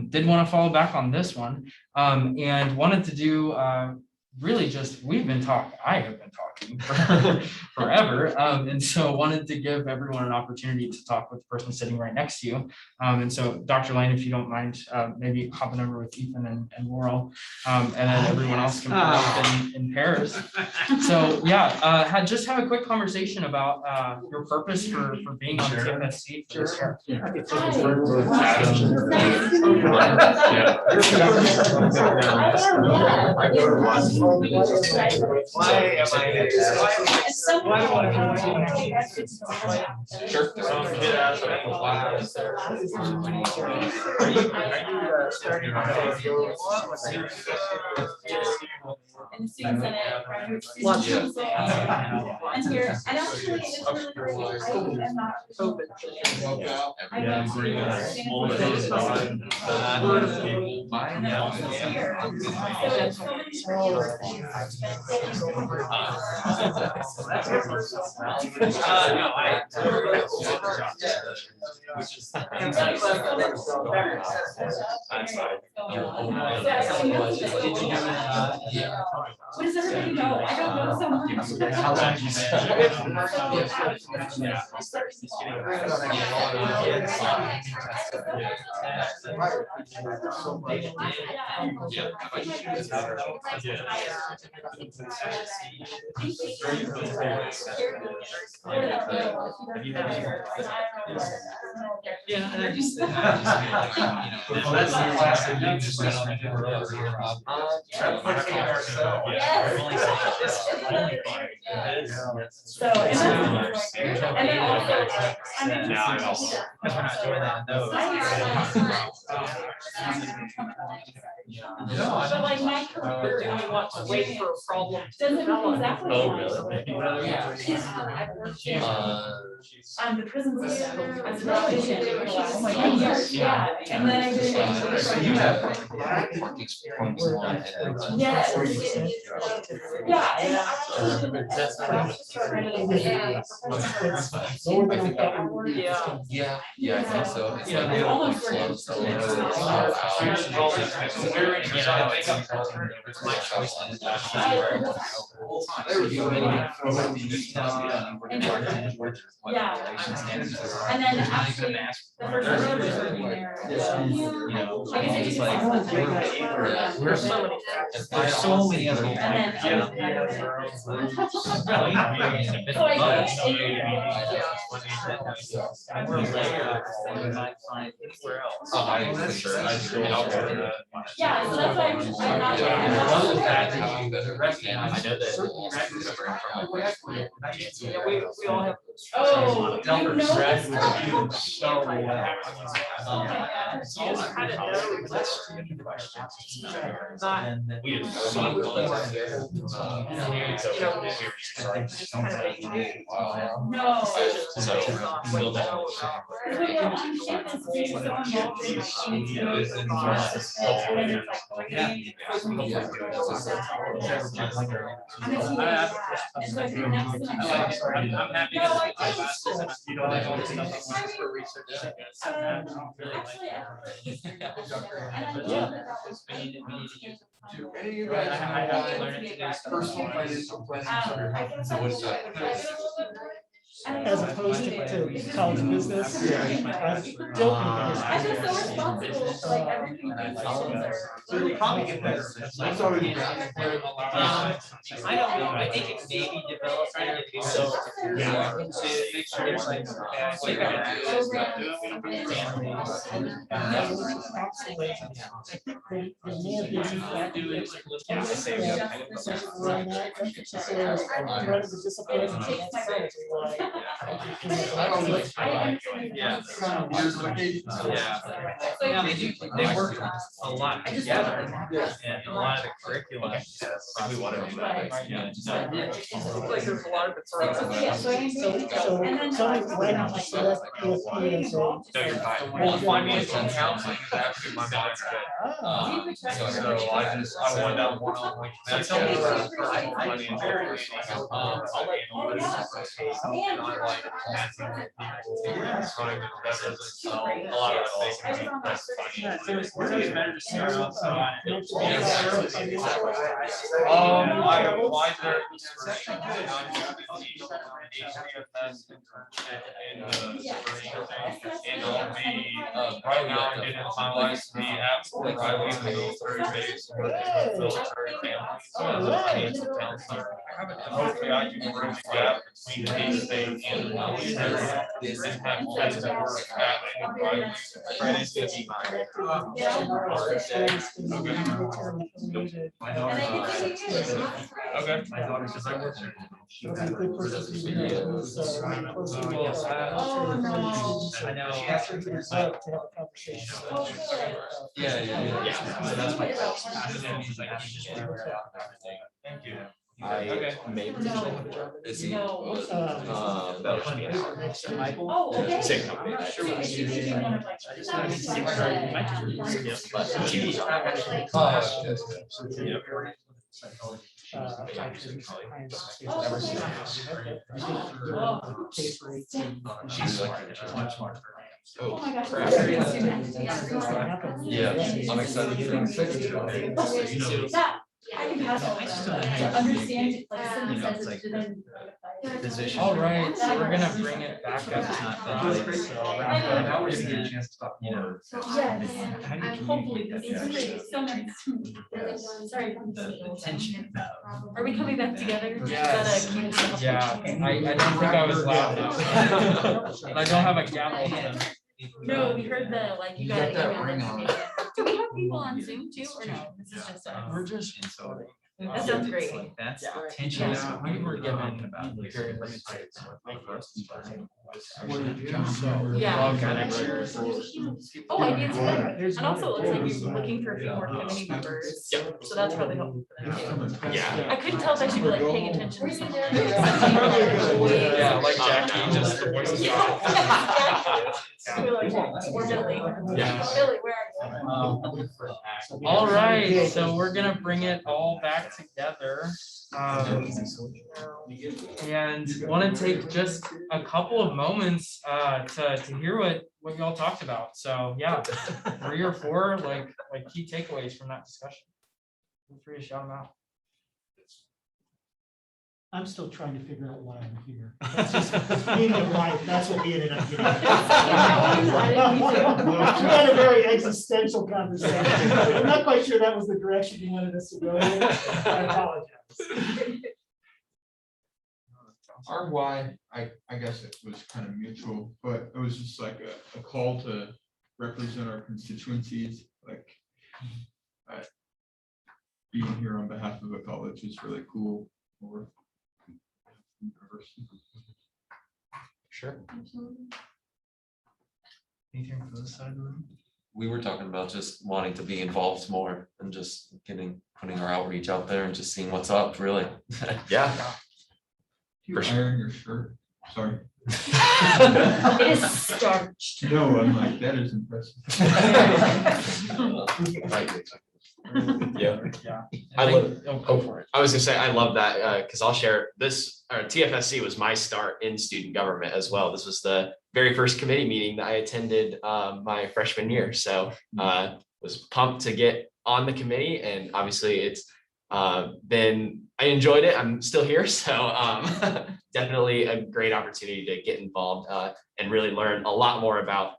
Speaker 6: Did want to follow back on this one and wanted to do really just, I have been talking for forever. And so wanted to give everyone an opportunity to talk with the person sitting right next to you. And so Dr. Lane, if you don't mind, maybe hopping over with Ethan and Laurel, and then everyone else can put up in pairs. So yeah, just have a quick conversation about your purpose for being on TFSC for this year.
Speaker 5: And the student senate, right? Student senate. And here, and actually, it's really great. I am not. I don't What does everybody know? I don't know so much.
Speaker 7: How long did you
Speaker 3: Yeah, and I just.
Speaker 5: So, and then also, I mean.
Speaker 3: Because we're not doing that in those.
Speaker 5: But like my career,
Speaker 2: I want to wait for a problem to
Speaker 5: doesn't
Speaker 2: develop.
Speaker 5: exactly. The prison system. Oh my goodness. Yeah, and then I did.
Speaker 7: So you have.
Speaker 5: Yes. Yeah. And
Speaker 7: Yeah, I think so. It's like
Speaker 5: Yeah.
Speaker 7: almost close.
Speaker 5: Yeah. And then actually, the first one was working there. I guess it just like.
Speaker 3: We're so many. There's so many other.
Speaker 5: And then. So I yeah, so that's why I'm not.
Speaker 7: I know that.
Speaker 2: Yeah, we all have.
Speaker 5: Oh, you know this?
Speaker 2: You kind of know questions. Not.
Speaker 1: We have
Speaker 5: No.
Speaker 11: I'm happy
Speaker 4: Do any of you guys have personal financial planning? So what's that?
Speaker 10: As opposed to college business. I'm joking.
Speaker 5: I feel so responsible for like everything.
Speaker 4: So you'll probably get better. That's always been.
Speaker 3: I don't know, I think it maybe develops right into so.
Speaker 11: Yeah.
Speaker 3: To make sure it's like.
Speaker 11: Yeah.
Speaker 3: Yeah, they work a lot together, and a lot of the curriculum.
Speaker 1: We want to do that.
Speaker 3: Yeah.
Speaker 2: Looks like there's a lot of concerns.
Speaker 8: Well, financial counseling is actually my minor. So I wanted that one-on-one. That's how we run financial planning. And I like connecting with people, running the business, so a lot of it they can be less financial. I applied there. And I'll be, right now, I'm getting finalized to be at Riley military base. Military families, as a financial counselor. And hopefully I can bridge the gap between K-State and the military. And have kids that work at Riley.
Speaker 1: Friday's gonna be mine.
Speaker 8: Okay. My daughter says I work there.
Speaker 3: I know.
Speaker 1: Yeah.
Speaker 3: So that's my.
Speaker 8: Thank you.
Speaker 1: I may. Is he? That should be it.
Speaker 5: Oh, okay.
Speaker 1: Same company.
Speaker 10: She's
Speaker 1: much smarter.
Speaker 12: Oh my gosh.
Speaker 1: Yeah, I'm excited for
Speaker 12: That, I can pass on. To understand, like, some
Speaker 3: You know, it's
Speaker 12: sense
Speaker 3: like
Speaker 12: to then.
Speaker 3: Position.
Speaker 6: All right, so we're gonna bring it back up.
Speaker 3: Now we're gonna get a chance to talk more.
Speaker 12: Yes.
Speaker 3: How do you
Speaker 12: I'm
Speaker 3: communicate
Speaker 12: hopefully,
Speaker 3: that?
Speaker 12: it's really so nice. Sorry.
Speaker 3: The tension.
Speaker 5: Are we coming back together? Is
Speaker 6: Yes.
Speaker 5: that a communication?
Speaker 6: Yeah, I don't think I was loud enough. And I don't have a gavel.
Speaker 5: No, we heard the, like, you got
Speaker 7: that
Speaker 5: email
Speaker 7: ring on.
Speaker 5: information. Do we have people on Zoom too, or no? This is just us?
Speaker 6: We're just.
Speaker 3: And so.
Speaker 5: That sounds great.
Speaker 3: Like, that's
Speaker 6: Yeah.
Speaker 3: tension.
Speaker 6: Yeah, we were given
Speaker 3: about.
Speaker 6: very limited.
Speaker 5: Yeah.
Speaker 6: Okay.
Speaker 5: Oh, I did see that. And also it looks like you're looking for a few more committee members.
Speaker 1: Yep.
Speaker 5: So that's probably helpful for them too.
Speaker 1: Yeah.
Speaker 5: I couldn't tell if I should be like paying attention to something.
Speaker 6: Yeah, like Jackie, just the voice is
Speaker 5: Or Billy.
Speaker 1: Yeah.
Speaker 5: Billy, where are you?
Speaker 6: All right, so we're gonna bring it all back together. And want to take just a couple of moments to hear what y'all talked about. So yeah, 3 or 4 like key takeaways from that discussion. Feel free to shout them out.
Speaker 10: I'm still trying to figure out why I'm here. That's just meaning of life. That's what we ended up getting. We had a very existential conversation. I'm not quite sure that was the direction you wanted us to go in. I apologize.
Speaker 4: Our why, I guess it was kind of mutual, but it was just like a call to represent our constituencies, like. Being here on behalf of a college is really cool. Or university.
Speaker 1: Sure.
Speaker 6: Anything from this side of the room?
Speaker 14: We were talking about just wanting to be involved more and just putting our outreach out there and just seeing what's up, really.
Speaker 1: Yeah.
Speaker 4: You iron your shirt, sorry.
Speaker 5: It is starched.
Speaker 4: No, I'm like, that is impressive.
Speaker 1: Yeah.
Speaker 6: Yeah.
Speaker 1: I love.
Speaker 6: Go for it.
Speaker 1: I was gonna say, I love that, because I'll share this, TFSC was my start in student government as well. This was the very first committee meeting that I attended my freshman year. So was pumped to get on the committee, and obviously it's I enjoyed it. I'm still here. So definitely a great opportunity to get involved and really learn a lot more about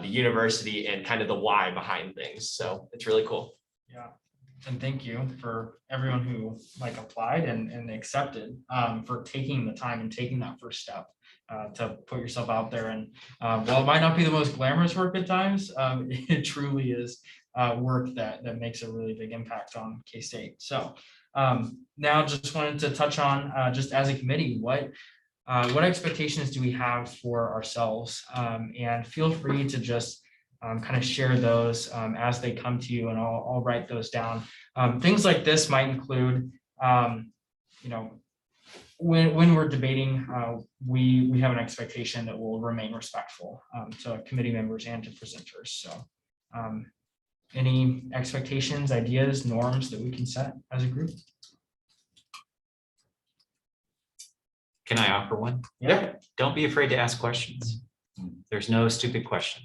Speaker 1: the university and kind of the why behind things. So it's really cool.
Speaker 6: Yeah, and thank you for everyone who applied and accepted, for taking the time and taking that first step to put yourself out there. And while it might not be the most glamorous work at times, it truly is work that makes a really big impact on K-State. So now just wanted to touch on, just as a committee, what what expectations do we have for ourselves? And feel free to just kind of share those as they come to you, and I'll write those down. Things like this might include, you know, when we're debating, we have an expectation that we'll remain respectful to committee members and to presenters. So any expectations, ideas, norms that we can set as a group?
Speaker 3: Can I offer one?
Speaker 6: Yeah.
Speaker 3: Don't be afraid to ask questions. There's no stupid question.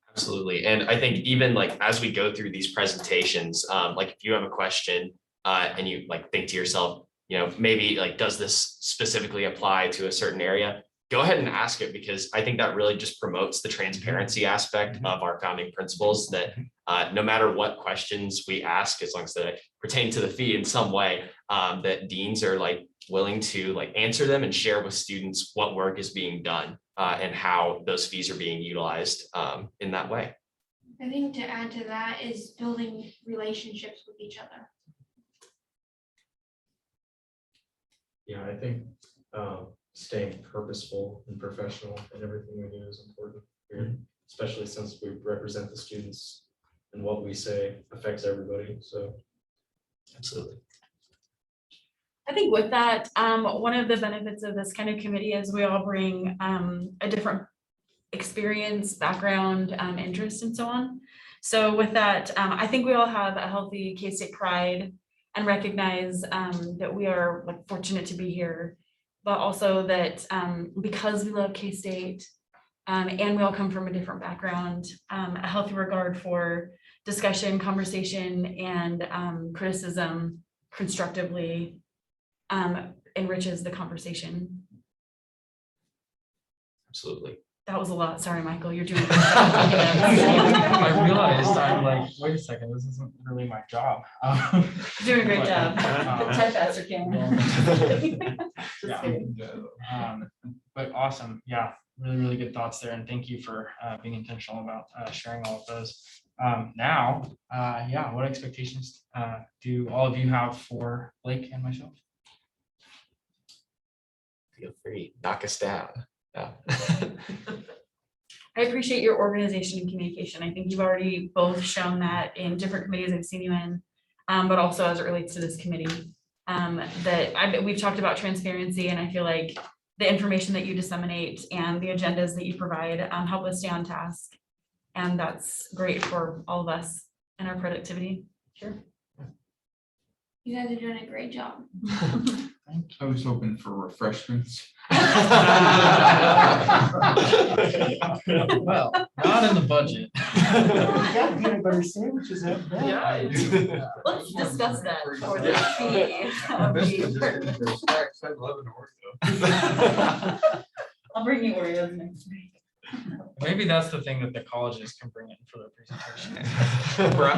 Speaker 1: Absolutely. And I think even like as we go through these presentations, like if you have a question and you like think to yourself, you know, maybe like, does this specifically apply to a certain area? Go ahead and ask it, because I think that really just promotes the transparency aspect of our founding principles, that no matter what questions we ask, as long as they pertain to the fee in some way, that deans are like willing to like answer them and share with students what work is being done and how those fees are being utilized in that way.
Speaker 12: I think to add to that is building relationships with each other.
Speaker 11: Yeah, I think staying purposeful and professional in everything we do is important here, especially since we represent the students and what we say affects everybody. So
Speaker 1: Absolutely.
Speaker 5: I think with that, one of the benefits of this kind of committee is we all bring a different experience, background, interest, and so on. So with that, I think we all have a healthy K-State pride and recognize that we are like fortunate to be here, but also that because we love K-State and we all come from a different background, a healthy regard for discussion, conversation, and criticism constructively enriches the conversation.
Speaker 1: Absolutely.
Speaker 5: That was a lot. Sorry, Michael, you're doing.
Speaker 6: I realized I'm like, wait a second, this isn't really my job.
Speaker 5: Doing a great job.
Speaker 6: But,
Speaker 5: Type faster, Cameron. Just kidding.
Speaker 6: But awesome, yeah, really good thoughts there, and thank you for being intentional about sharing all of those. Now, yeah, what expectations do all of you have for Blake and myself?
Speaker 1: Feel free, knock us down. Yeah.
Speaker 5: I appreciate your organization and communication. I think you've already both shown that in different committees I've seen you in, but also as it relates to this committee. We've talked about transparency, and I feel like the information that you disseminate and the agendas that you provide help us stay on task. And that's great for all of us and our productivity. Sure.
Speaker 12: You guys are doing a great job.
Speaker 4: I was hoping for refreshments.
Speaker 6: Well, not in the budget.
Speaker 10: Got peanut butter sandwiches at that.
Speaker 5: Yeah. Let's discuss that for the fee. I'll bring you Oreos next week.
Speaker 6: Maybe that's the thing that the colleges can bring in for their presentation.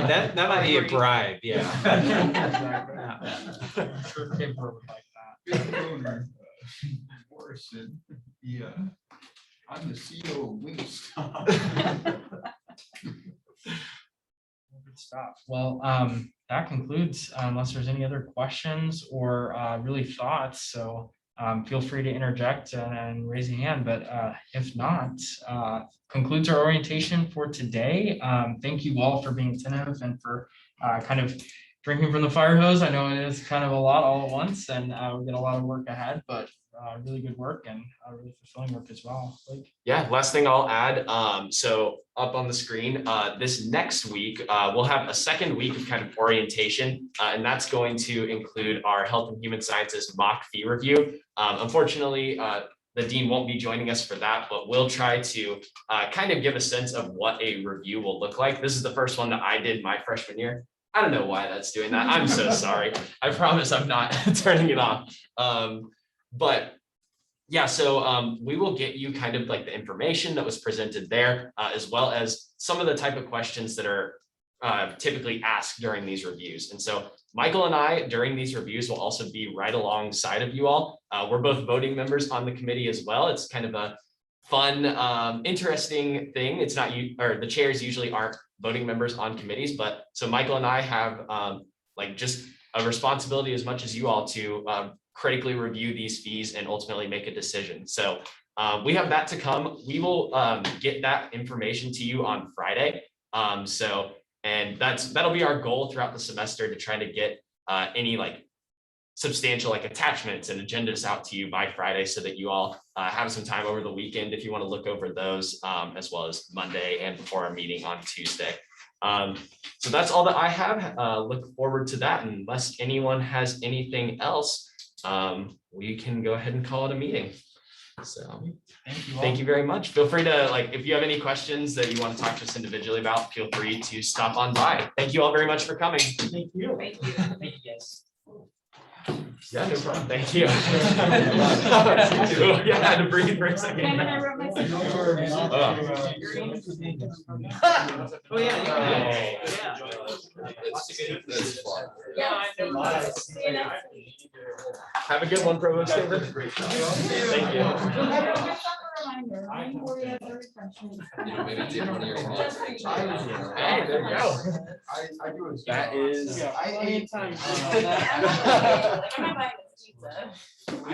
Speaker 3: That might be a bribe, yeah.
Speaker 6: I'm sure paper would like that.
Speaker 4: Good owner, Morrison, yeah, I'm the CEO of Wingstop.
Speaker 6: Good stuff. Well, that concludes, unless there's any other questions or really thoughts. So feel free to interject and raise a hand, but if not, concludes our orientation for today. Thank you all for being attentive and for kind of drinking from the fire hose. I know it is kind of a lot all at once, and we get a lot of work ahead, but really good work and really fulfilling work as well. Blake?
Speaker 1: Yeah, last thing I'll add, so up on the screen, this next week, we'll have a second week of kind of orientation, and that's going to include our Health and Human Sciences mock fee review. Unfortunately, the dean won't be joining us for that, but we'll try to kind of give a sense of what a review will look like. This is the first one that I did my freshman year. I don't know why that's doing that. I'm so sorry. I promise I'm not turning it off. But yeah, so we will get you kind of like the information that was presented there, as well as some of the type of questions that are typically asked during these reviews. And so Michael and I, during these reviews, will also be right alongside of you all. We're both voting members on the committee as well. It's kind of a fun, interesting thing. It's not you, or the chairs usually aren't voting members on committees, but so Michael and I have like just a responsibility as much as you all to critically review these fees and ultimately make a decision. So we have that to come. We will get that information to you on Friday. And that'll be our goal throughout the semester, to try to get any like substantial like attachments and agendas out to you by Friday, so that you all have some time over the weekend if you want to look over those, as well as Monday and before our meeting on Tuesday. So that's all that I have. Look forward to that. And unless anyone has anything else, we can go ahead and call it a meeting. So thank you very much. Feel free to, like, if you have any questions that you want to talk to us individually about, feel free to stop on by. Thank you all very much for coming.
Speaker 10: Thank you.
Speaker 5: Thank you.
Speaker 13: Thank you, guys.
Speaker 1: Yeah, no problem. Thank you. Yeah, I had to breathe for a second.
Speaker 5: Cameron, I wrote my
Speaker 2: Oh, yeah.
Speaker 1: Have a good one, Provost. Thank you. Hey, there you go. That is.
Speaker 5: Am I buying this pizza?